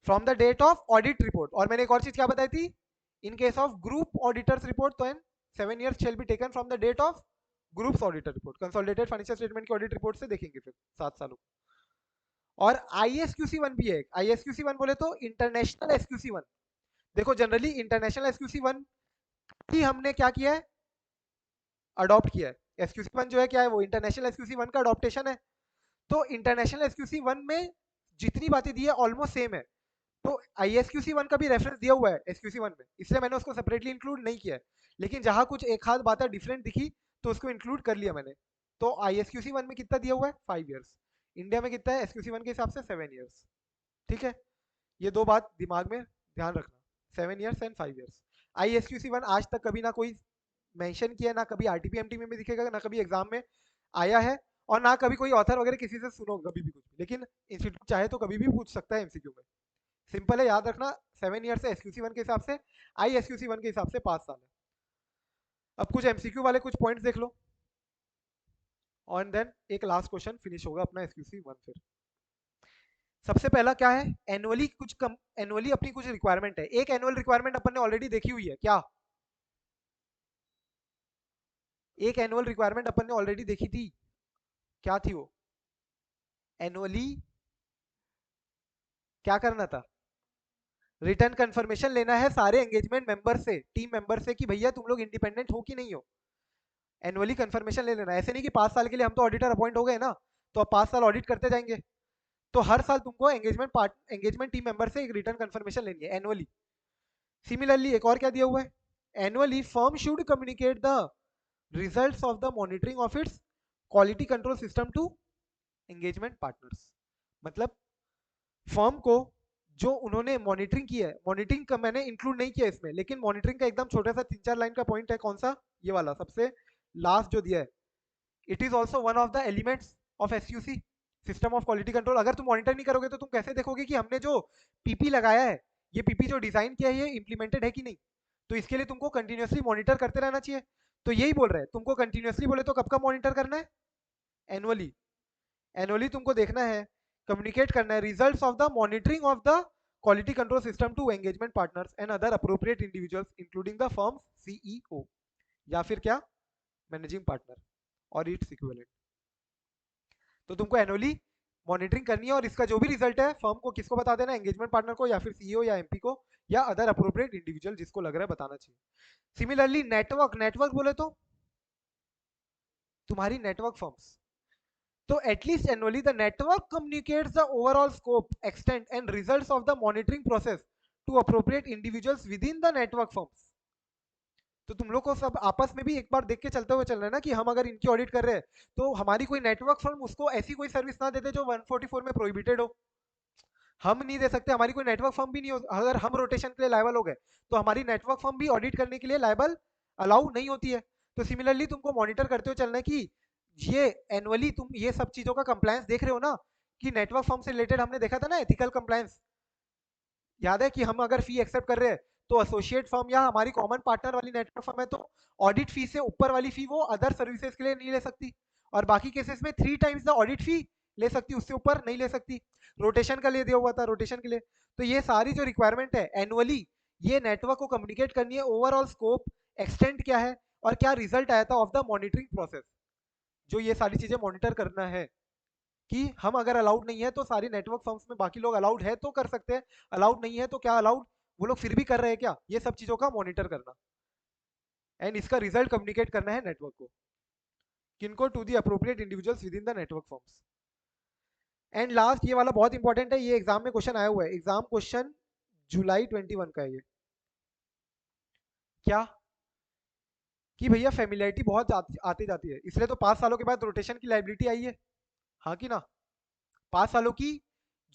from the date of audit report. और मैंने एक और चीज क्या बताई थी, in case of group auditors report तो 7 years shall be taken from the date of groups auditor report, consolidated financial statement की ऑडिट रिपोर्ट से देखेंगे फिर 7 सालों। और ISQC1 भी है, ISQC1 बोले तो इंटरनेशनल SQC1। देखो जनरली इंटरनेशनल SQC1 ही हमने क्या किया है, अडॉप्ट किया है। SQC1 जो है क्या है, वो इंटरनेशनल SQC1 का अडॉप्टेशन है। तो इंटरनेशनल SQC1 में जितनी बातें दी है ऑलमोस्ट सेम है, तो ISQC1 का भी रेफरेंस दिया हुआ है SQC1 में, इसलिए मैंने उसको सेपरेटली इंक्लूड नहीं किया है। लेकिन जहां कुछ एक हाथ बातें डिफरेंट दिखी तो उसको इंक्लूड कर लिया मैंने। तो ISQC1 में कितना दिया हुआ है, 5 years। इंडिया में कितना है SQC1 के हिसाब से, 7 years। ठीक है, ये दो बात दिमाग में ध्यान रखना, 7 years एंड 5 years। ISQC1 आज तक कभी ना कोई मेंशन किया, ना कभी RTPMT में भी दिखेगा, ना कभी एग्जाम में आया है, और ना कभी कोई ऑथर वगैरह किसी से सुनो कभी भी कुछ, लेकिन इंस्टीट्यूट चाहे तो कभी भी पूछ सकता है MCQ में। सिंपल है, याद रखना, 7 years है SQC1 के हिसाब से, ISQC1 के हिसाब से 5 साल है। अब कुछ MCQ वाले कुछ पॉइंट्स देख लो, और देन एक लास्ट क्वेश्चन फिनिश होगा अपना SQC1 फिर। सबसे पहला क्या है, एनुअली एनुअली अपनी कुछ रिक्वायरमेंट है। एक एनुअल रिक्वायरमेंट अपन ने ऑलरेडी देखी हुई है क्या, एक एनुअल रिक्वायरमेंट अपन ने ऑलरेडी देखी थी, क्या थी वो, एनुअली क्या करना था, रिटर्न कंफर्मेशन लेना है सारे एंगेजमेंट मेंबर से, टीम मेंबर से, कि भैया तुम लोग इंडिपेंडेंट हो कि नहीं हो। एनुअली कंफर्मेशन ले लेना, ऐसे नहीं कि 5 साल के लिए हम तो ऑडिटर अपॉइंट हो गए ना, तो अब 5 साल ऑडिट करते जाएंगे। तो हर साल तुमको एंगेजमेंट टीम मेंबर से एक रिटर्न कंफर्मेशन लेनी है एनुअली। सिमिलरली एक और क्या दिया हुआ है, annually firm should communicate the results of the monitoring of its quality control system to engagement partners. मतलब फर्म को जो उन्होंने मॉनिटरिंग की है, मॉनिटरिंग का मैंने इंक्लूड नहीं किया इसमें, लेकिन मॉनिटरिंग का एकदम छोटा सा 3-4 लाइन का पॉइंट है, कौन सा, ये वाला सबसे लास्ट जो दिया है, it is also one of the elements of SUC, system of quality control. अगर तुम मॉनिटर नहीं करोगे तो तुम कैसे देखोगे कि हमने जो पीपी लगाया है, ये पीपी जो डिजाइन किया है, ये इंप्लीमेंटेड है कि नहीं? तो इसके लिए तुमको कंटिन्यूअसली मॉनिटर करते रहना चाहिए। तो यही बोल रहे हैं, तुमको कंटिन्यूअसली बोले तो कब का मॉनिटर करना है? एनुअली। एनुअली तुमको देखना है, कम्युनिकेट करना है results of the monitoring of the quality control system to engagement partners and other appropriate individuals including the firm CEO, या फिर क्या, मैनेजिंग पार्टनर और इट्स इक्विवेलेंट। तो तुमको एनुअली मॉनिटरिंग करनी है और इसका जो भी रिजल्ट है फर्म को किसको बता देना, एंगेजमेंट पार्टनर को या फिर सीईओ या एमपी को या अदर अप्रोप्रिएट इंडिविजुअल जिसको लग रहा है बताना चाहिए। सिमिलरली नेटवर्क, नेटवर्क बोले तो तुम्हारी नेटवर्क फर्म्स, तो at least annually the network communicates the overall scope, extent and results of the monitoring process to appropriate individuals within the network firms. तो तुम लोग को सब आपस में भी एक बार देख के चलते हुए चलना है ना, कि हम अगर इनकी ऑडिट कर रहे हैं तो हमारी कोई नेटवर्क फर्म उसको ऐसी कोई सर्विस ना देते जो 144 में प्रोहिबिटेड हो। हम नहीं दे सकते, हमारी कोई नेटवर्क फर्म भी नहीं हो। अगर हम रोटेशन के लिए लायबल हो गए तो हमारी नेटवर्क फर्म भी ऑडिट करने के लिए लायबल अलाउ नहीं होती है। तो सिमिलरली तुमको मॉनिटर करते हुए चलना है कि ये एनुअली तुम ये सब चीजों का कंप्लायंस देख रहे हो ना, कि नेटवर्क फर्म से रिलेटेड हमने देखा था ना एथिकल कंप्लायंस, याद है कि हम अगर फी एक्सेप्ट कर रहे हैं तो एसोसिएट फर्म या हमारी कॉमन पार्टनर वाली नेटवर्क फर्म है तो ऑडिट फी से ऊपर वाली फी वो अदर सर्विसेज के लिए नहीं ले सकती, और बाकी केसेस में 3 टाइम्स द ऑडिट फी ले सकती, उससे ऊपर नहीं ले सकती। रोटेशन का लिए दिया हुआ था, रोटेशन के लिए। तो ये सारी जो रिक्वायरमेंट है एनुअली, ये नेटवर्क को कम्युनिकेट करनी है, ओवरऑल स्कोप, एक्सटेंट क्या है और क्या रिजल्ट आया था ऑफ द मॉनिटरिंग प्रोसेस, जो ये सारी चीजें मॉनिटर करना है। कि हम अगर अलाउड नहीं है तो सारी नेटवर्क फर्म्स में बाकी लोग अलाउड है तो कर सकते हैं, अलाउड नहीं है तो क्या अलाउड, वो लोग फिर भी कर रहे हैं क्या, ये सब चीजों का मॉनिटर करना एंड इसका रिजल्ट कम्युनिकेट करना है नेटवर्क को, किनको, to the appropriate individuals within the network firms. And last ये वाला बहुत इंपॉर्टेंट है, ये एग्जाम में क्वेश्चन आया हुआ है, एग्जाम क्वेश्चन जुलाई 21 का है ये। क्या, कि भैया फेमिलियरिटी बहुत आती जाती है, इसलिए तो 5 सालों के बाद रोटेशन की लाइबिलिटी आई है, हाँ कि ना? 5 सालों की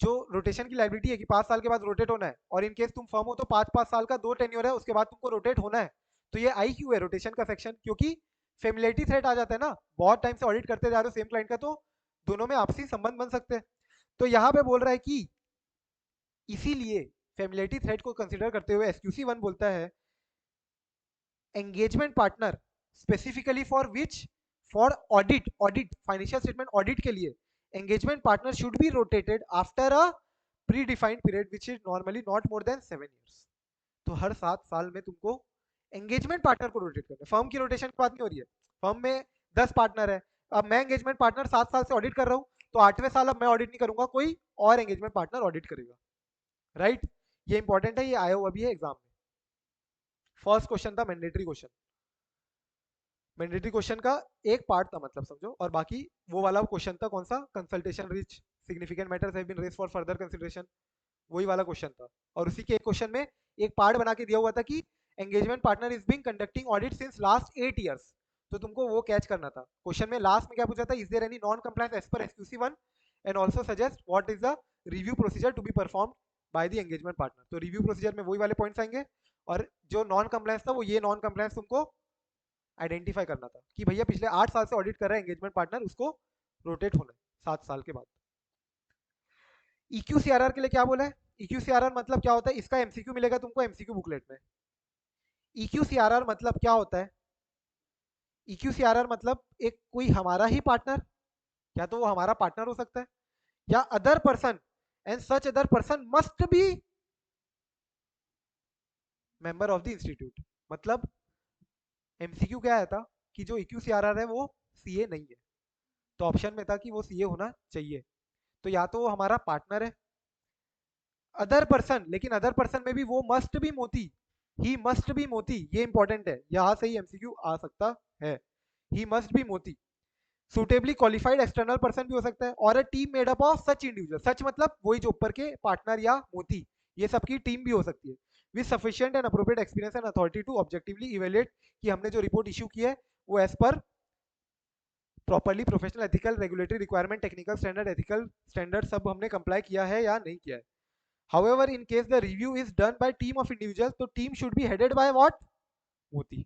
जो रोटेशन की लाइबिलिटी है कि 5 साल के बाद रोटेट होना है, और इन केस तुम फर्म हो तो 5-5 साल का 2 टेन्योर है, उसके बाद तुमको रोटेट होना है। तो ये आई क्यों है रोटेशन का सेक्शन? क्योंकि फेमिलियरिटी थ्रेट आ जाता है ना, बहुत टाइम से ऑडिट करते जा रहे हो सेम क्लाइंट का, तो दोनों में आपसी संबंध बन सकते हैं। तो यहाँ पे बोल रहा है कि इसीलिए फेमिलियरिटी थ्रेट को कंसिडर करते हुए एसक्यूसी 1 बोलता है engagement partner specifically for which, for audit financial statement audit के लिए engagement partner should be rotated after a pre defined period which is normally not more than 7 years। तो हर 7 साल में तुमको एंगेजमेंट पार्टनर को रोटेट करना है, फर्म की रोटेशन की बात नहीं हो रही है। फर्म में 10 पार्टनर है, अब मैं एंगेजमेंट पार्टनर 7 साल से ऑडिट कर रहा हूँ, तो 8वें साल अब मैं ऑडिट नहीं करूंगा, कोई और एंगेजमेंट पार्टनर ऑडिट करेगा, राइट? ये इंपॉर्टेंट है, ये आया हुआ भी है एग्जाम में। फर्स्ट क्वेश्चन था मैंडेटरी क्वेश्चन, मैंडेटरी क्वेश्चन का एक पार्ट था मतलब समझो, और बाकी वो वाला क्वेश्चन था कौन सा, consultation rich significant matters have been raised for further consideration, वही वाला क्वेश्चन था। और उसी के एक क्वेश्चन में एक पार्ट बना के दिया हुआ था कि engagement partner is being conducting audit since last 8 years। तो तुमको वो कैच करना था। क्वेश्चन में लास्ट में क्या पूछा था, is there any non compliance as per SQC 1 and also suggest what is the review procedure to be performed by the engagement partner. तो रिव्यू प्रोसीजर में वही वाले पॉइंट्स आएंगे, और जो नॉन कंप्लायंस था वो ये नॉन कंप्लायंस तुमको आइडेंटिफाई करना था कि भैया पिछले 8 साल से ऑडिट कर रहा है एंगेजमेंट पार्टनर, उसको रोटेट होना है 7 साल के बाद। EQCRR के लिए क्या बोला है, EQCRR मतलब क्या होता है, इसका MCQ मिलेगा तुमको MCQ बुकलेट में। EQCRR मतलब क्या होता है, EQCRR मतलब एक कोई हमारा ही पार्टनर, या तो वो हमारा पार्टनर हो सकता है, या other person, and such other person must be member of the institute. मतलब MCQ क्या आया था कि जो EQCRR है वो CA नहीं है, तो ऑप्शन में था कि वो CA होना चाहिए। तो या तो वो हमारा पार्टनर है, अदर पर्सन, लेकिन अदर पर्सन में भी वो मस्ट बी मोती, ही मस्ट बी मोती, ये इंपॉर्टेंट है, यहां से ही MCQ आ सकता है, ही मस्ट बी मोती। सुटेबली क्वालिफाइड एक्सटर्नल पर्सन भी हो सकता है, और a team made up of such individual, such मतलब वही जो ऊपर के पार्टनर या मोती, ये सबकी टीम भी हो सकती है, with sufficient and appropriate experience and authority to objectively evaluate कि हमने जो रिपोर्ट इशू की है वो as per properly professional ethical regulatory requirement technical standard ethical standard सब हमने कंप्लाई किया है या नहीं किया है। However, in case the review is done by team of individuals, तो team should be headed by what? मोती।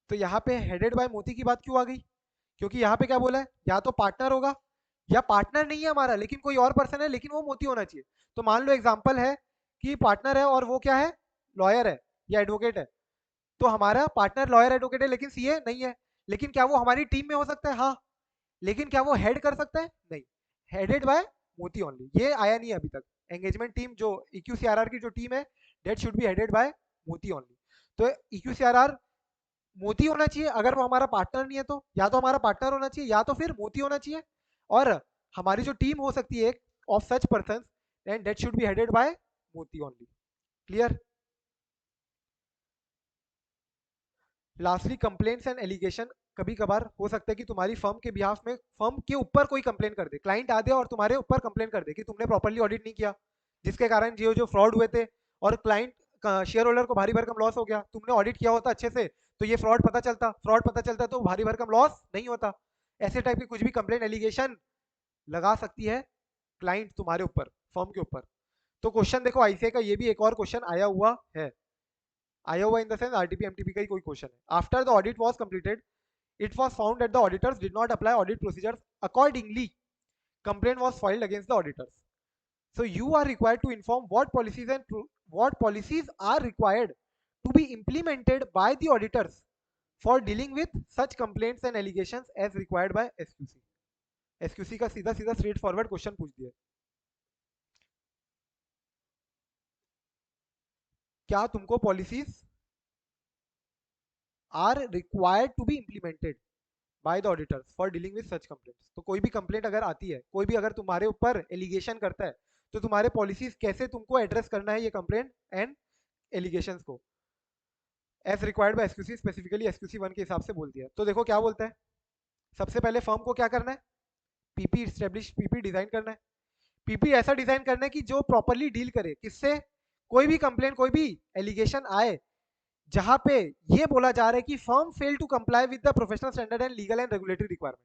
तो यहाँ पे हेडेड बाय मोती की बात क्यों आ गई? क्योंकि यहाँ पे क्या बोला है, या तो पार्टनर होगा या पार्टनर नहीं है हमारा लेकिन कोई और पर्सन है, लेकिन वो मोती होना चाहिए। तो मान लो एग्जांपल है कि पार्टनर है और वो क्या है, लॉयर है या एडवोकेट है। तो हमारा पार्टनर लॉयर एडवोकेट है लेकिन सीए नहीं है, लेकिन क्या वो हमारी टीम में हो सकता है? हाँ। लेकिन क्या वो हेड कर सकता है? नहीं। हेडेड बाय मोती ओनली, ये आया नहीं है अभी तक। एंगेजमेंट टीम जो EQCRR की जो टीम है, that should be headed by मोती ओनली। तो EQCRR मोती होना चाहिए, अगर वो हमारा पार्टनर नहीं है तो या तो हमारा पार्टनर होना चाहिए या तो फिर मोती होना चाहिए। और हमारी जो टीम हो सकती है of such person, and that should be headed by मोती only. Clear? Lastly complaints and allegation, कभी कभार हो सकता है कि तुम्हारी फर्म के बिहाफ में फर्म के ऊपर कोई कंप्लेन कर दे, क्लाइंट आ दे और तुम्हारे ऊपर कंप्लेन कर दे कि तुमने प्रॉपर्ली ऑडिट नहीं किया, जिसके कारण जो फ्रॉड हुए थे और क्लाइंट शेयर होल्डर को भारी भरकम लॉस हो गया। तुमने ऑडिट किया होता अच्छे से तो ये फ्रॉड पता चलता तो भारी भरकम लॉस नहीं होता। ऐसे टाइप की कुछ भी कंप्लेन एलिगेशन लगा सकती है क्लाइंट तुम्हारे ऊपर, फर्म के ऊपर। तो क्वेश्चन देखो आईसीआई का ये भी एक और क्वेश्चन आया हुआ है, आया हुआ in the sense RTP MTP का ही कोई क्वेश्चन है। After the audit was completed, it was found that the auditors did not apply audit procedures accordingly. Complaint was filed against the auditors. So you are required to inform what policies are required to be implemented by the auditors for dealing with such complaints and allegations as required by SQC. SQC का सीधा सीधा straight forward question पूछ दिया, क्या तुमको policies are required to be implemented by the auditors for dealing with such complaints. तो कोई भी कंप्लेंट अगर आती है, कोई भी अगर तुम्हारे ऊपर एलिगेशन करता है, तो तुम्हारे पॉलिसीज कैसे तुमको एड्रेस करना है ये कंप्लेंट एंड एलिगेशंस को, as required by SQC, specifically SQC 1 के हिसाब से बोल दिया। तो देखो क्या बोलता है, सबसे पहले फर्म को क्या करना है, पीपी इस्टेब्लिश, पीपी डिजाइन करना है। पीपी ऐसा डिजाइन करना है कि जो प्रॉपरली डील करे किससे, कोई भी कंप्लेंट, कोई भी एलिगेशन आए जहां पे ये बोला जा रहा है कि firm fail to comply with the professional standard and legal and regulatory requirement.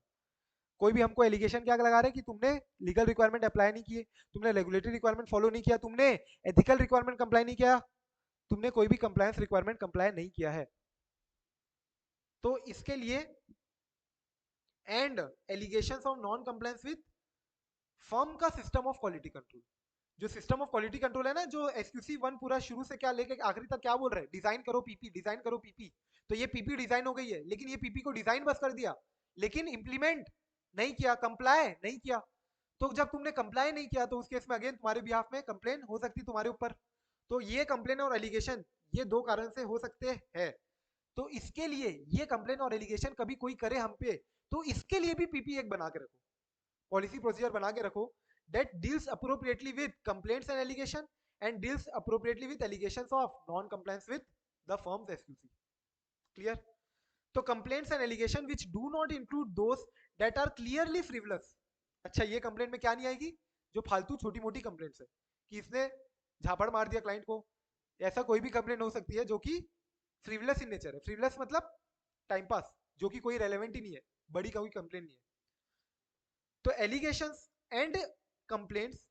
कोई भी हमको एलिगेशन क्या लगा रहा है कि तुमने लीगल रिक्वायरमेंट अप्लाई नहीं किए, तुमने रेगुलेटरी रिक्वायरमेंट फॉलो नहीं किया, तुमने एथिकल रिक्वायरमेंट कंप्लाई नहीं किया, तुमने कोई भी कंप्लायंस रिक्वायरमेंट कंप्लाई नहीं किया है। तो इसके लिए and allegations of non compliance with firm का सिस्टम ऑफ क्वालिटी कंट्रोल, जो सिस्टम ऑफ क्वालिटी कंट्रोल है ना, जो एसक्यूसी 1 पूरा शुरू से क्या लेके आखिरी तक क्या बोल रहा है, डिजाइन करो पीपी, डिजाइन करो पीपी। तो ये पीपी डिजाइन हो गई है, लेकिन ये पीपी को डिजाइन बस कर दिया, लेकिन इंप्लीमेंट नहीं किया, कंप्लाई नहीं किया। तो जब तुमने कंप्लाई नहीं किया तो उस केस में अगेन तुम्हारे बिहाफ में कंप्लेन हो सकती तुम्हारे ऊपर। तो ये कंप्लेन और एलिगेशन ये दो कारण से हो सकते हैं। तो इसके लिए ये कंप्लेन और एलिगेशन कभी कोई करे हम पे, तो इसके लिए भी पीपी एक बना के रखो, पॉलिसी प्रोसीजर बना के रखो, that deals appropriately with complaints and allegation and deals appropriately with allegations of non compliance with the firm's SQC. Clear? तो complaints and allegation which do not include those that are clearly frivolous. अच्छा, ये complaint में क्या नहीं आएगी, जो फालतू छोटी मोटी कंप्लेंट्स है कि इसने झापड़ मार दिया क्लाइंट को, ऐसा कोई भी कंप्लेंट हो सकती है जो कि फ्रिवलेस इन नेचर है। फ्रिवलेस मतलब टाइम पास, जो कि कोई रेलेवेंट ही नहीं है, बड़ी कोई कंप्लेंट नहीं है। तो एलिगेशंस एंड कंप्लेंट्स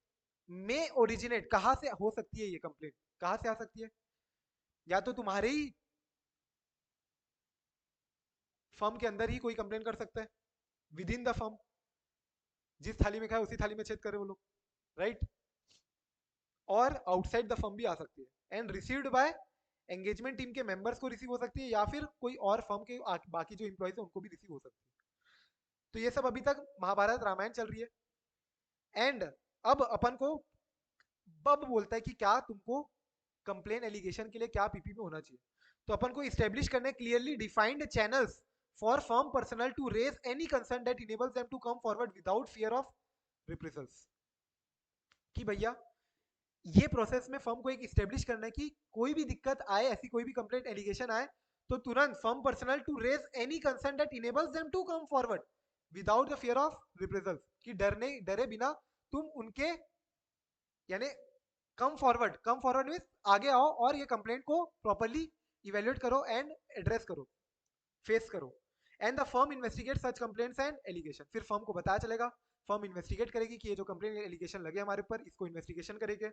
में ओरिजिनेट कहां से हो सकती है, ये कंप्लेंट कहां से आ सकती है, या तो तुम्हारे ही फर्म के अंदर ही कोई कंप्लेंट कर सकता है विद इन द फर्म, जिस थाली में खाए उसी थाली में छेद करे वो लोग, राइट। और आउटसाइड द फर्म भी आ सकती है, and received by engagement team के मेंबर्स को रिसीव हो सकती है, या फिर कोई और फर्म के बाकी जो इंप्लॉइज है उनको भी रिसीव हो सकती है। तो ये सब अभी तक महाभारत रामायण चल रही है। एंड अब अपन को बब बोलता है कि क्या तुमको कंप्लेन एलिगेशन के लिए क्या पीपी में होना चाहिए। तो अपन को इस्टेब्लिश करने clearly defined channels for firm personnel to raise any concern that enables them to come forward without fear of reprisals. कि भैया ये प्रोसेस में फर्म को एक इस्टेब्लिश करना है कि कोई भी दिक्कत आए, ऐसी कोई भी कंप्लेंट एलिगेशन आए, तो तुरंत firm personnel to raise any concern that enables them to come forward without the fear of reprisals, कि डरे बिना तुम उनके यानी कम फॉरवर्ड मीन्स आगे आओ और ये कंप्लेंट को प्रॉपरली इवेल्युएट करो एंड एड्रेस करो, फेस करो। And the firm investigate such complaints and allegation, फिर फर्म को बताया चलेगा, फर्म इन्वेस्टिगेट करेगी कि ये जो कंप्लेंट एलिगेशन लगे हमारे ऊपर, इसको इन्वेस्टिगेशन करेंगे।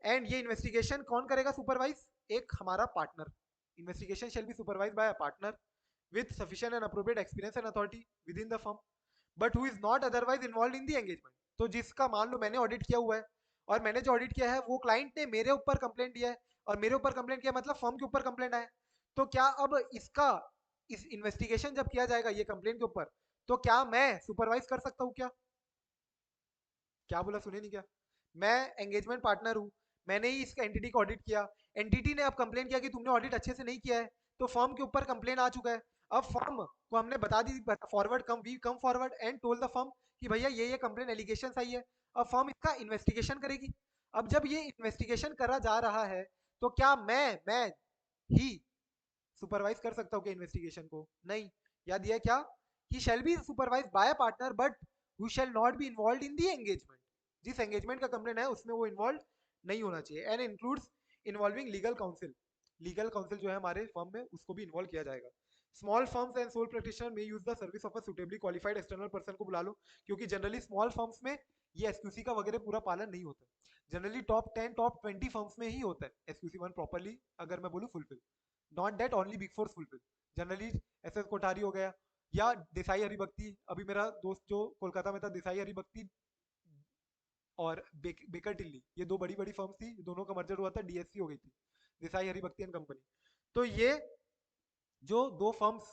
एंड ये इन्वेस्टिगेशन कौन करेगा सुपरवाइज, एक हमारा partner, investigation shall be supervise by a partner. with sufficient and appropriate experience and authority within the firm, but who is not otherwise involved in the engagement. तो जिसका मान लो मैंने ऑडिट किया हुआ है और मैंने जो ऑडिट किया है वो क्लाइंट ने मेरे ऊपर कंप्लेंट दिया है और मेरे ऊपर कंप्लेंट किया मतलब फर्म के ऊपर कंप्लेंट आया, तो क्या अब इसका इस इन्वेस्टिगेशन जब किया जाएगा ये कंप्लेंट के ऊपर, तो क्या मैं सुपरवाइज कर सकता हूँ क्या? क्या बोला, सुने नहीं क्या? मैं एंगेजमेंट पार्टनर हूँ, मैंने ही इस एंटिटी को ऑडिट किया, एंटिटी ने अब कंप्लेन किया कि तुमने ऑडिट अच्छे से नहीं किया है, तो फर्म के ऊपर कंप्लेन आ चुका है। अब फर्म को हमने बता दी, forward come we come forward and tell the firm कि भैया ये कंप्लेन एलिगेशन आई है। अब फर्म इसका इन्वेस्टिगेशन करेगी। अब जब ये इन्वेस्टिगेशन करा जा रहा है तो क्या मैं ही सुपरवाइज कर सकता हूँ क्या इन्वेस्टिगेशन को? नहीं। या दिया क्या, he shall be supervise by partner but who shall not be involve in the engagement. जिस एंगेजमेंट का कंप्लेन है उसमें वो इन्वॉल्व नहीं होना चाहिए। And includes involving legal counsel. Legal counsel जो है हमारे फर्म में उसको भी इन्वॉल्व किया जाएगा। Small firms and sole practitioner में use the service of a suitably qualified external person को बुला लो, क्योंकि जनरली स्मॉल फर्म्स में ये एसक्यूसी का वगैरह पूरा पालन नहीं होता। जनरली टॉप 10 टॉप 20 फर्म्स में ही होता है एसक्यूसी 1 प्रॉपर्ली, अगर मैं बोलूँ fulfil. Not that only big force fulfil. Generally S S Kothari हो गया या देसाई हरिभक्ति, अभी मेरा दोस्त जो कोलकाता में था, देसाई हरिभक्ति और बेकर टिल्ली, ये दो बड़ी बड़ी फर्म्स थी, दोनों का मर्जर हुआ था, डीएससी हो गई थी, देसाई हरिभक्ति एंड कंपनी। तो ये जो दो फर्म्स,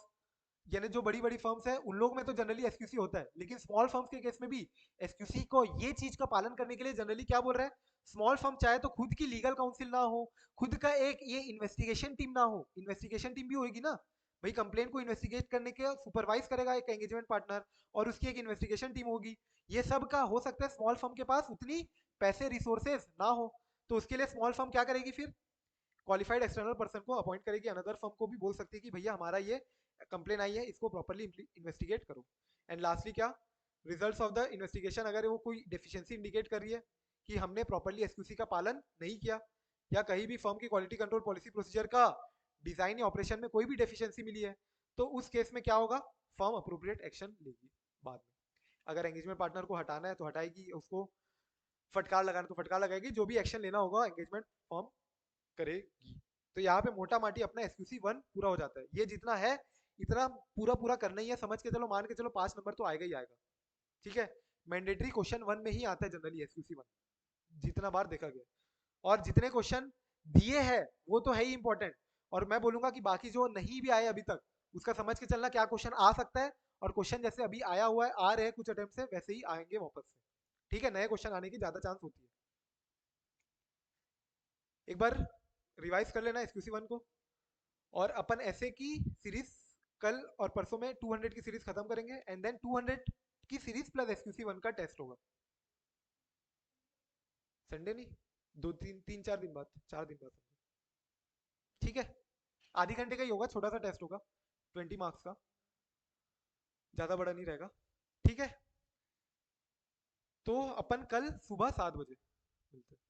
यानी जो बड़ी बड़ी फर्म्स है उन लोग में तो जनरली एसक्यूसी होता है, लेकिन स्मॉल फर्म्स के केस में भी एसक्यूसी को ये चीज का पालन करने के लिए जनरली क्या बोल रहा है, स्मॉल फर्म चाहे तो खुद की लीगल काउंसिल ना हो, खुद का एक ये इन्वेस्टिगेशन टीम ना हो, इन्वेस्टिगेशन टीम भी होगी ना भाई, कंप्लेन को इन्वेस्टिगेट करने के सुपरवाइज करेगा एक एंगेजमेंट पार्टनर और उसकी एक इन्वेस्टिगेशन टीम होगी। ये सब का हो सकता है स्मॉल फर्म के पास उतनी पैसे रिसोर्सेज ना हो, तो उसके लिए स्मॉल फर्म क्या करेगी फिर, क्वालिफाइड एक्सटर्नल पर्सन को अपॉइंट करेगी। अनदर फर्म को भी बोल सकती है कि भैया हमारा ये कंप्लेन आई है, इसको प्रॉपर्ली इन्वेस्टिगेट करो। एंड लास्टली क्या, रिजल्ट्स ऑफ द इन्वेस्टिगेशन, अगर वो कोई डेफिशिएंसी इंडिकेट कर रही है कि हमने प्रॉपर्ली एसक्यूसी का पालन नहीं किया या कहीं भी फर्म की क्वालिटी कंट्रोल पॉलिसी प्रोसीजर का डिजाइन या ऑपरेशन में कोई भी डेफिशिएंसी मिली है, तो उस केस में क्या होगा, फर्म अप्रोप्रिएट एक्शन लेगी बाद में। अगर एंगेजमेंट पार्टनर को हटाना है तो हटाएगी, उसको फटकार लगाना तो फटकार लगाएगी, जो भी एक्शन लेना होगा एंगेजमेंट फर्म करेगी। तो यहाँ पे मोटा माटी अपना एसक्यूसी 1 पूरा हो जाता है। ये जितना है इतना पूरा पूरा करना ही है, समझ के चलो, मान के चलो 5 नंबर तो आएगा ही आएगा। ठीक है, मैंडेटरी क्वेश्चन 1 में ही आता है जनरली एसक्यूसी 1, जितना बार देखा गया। और जितने क्वेश्चन दिए हैं वो तो है ही इंपॉर्टेंट, और मैं बोलूंगा कि बाकी जो नहीं भी आए अभी तक उसका समझ के चलना क्या क्वेश्चन आ सकता है, और क्वेश्चन जैसे अभी आया हुआ है, आ रहे हैं कुछ अटेम्प्ट से, वैसे ही आएंगे वापस से। ठीक है, नए क्वेश्चन आने की ज्यादा चांस होती है। एक बार रिवाइज कर लेना एसक्यूसी 1 को, और अपन ऐसे की सीरीज कल और परसों में 200 की सीरीज खत्म करेंगे, एंड देन 200 की सीरीज प्लस एसक्यूसी 1 का टेस्ट होगा। संडे नहीं, दो तीन तीन चार दिन बाद, 4 दिन बाद। ठीक है, आधी घंटे का ही होगा, छोटा सा टेस्ट होगा, 20 मार्क्स का, ज्यादा बड़ा नहीं रहेगा। ठीक है, तो अपन कल सुबह 7 बजे मिलते हैं।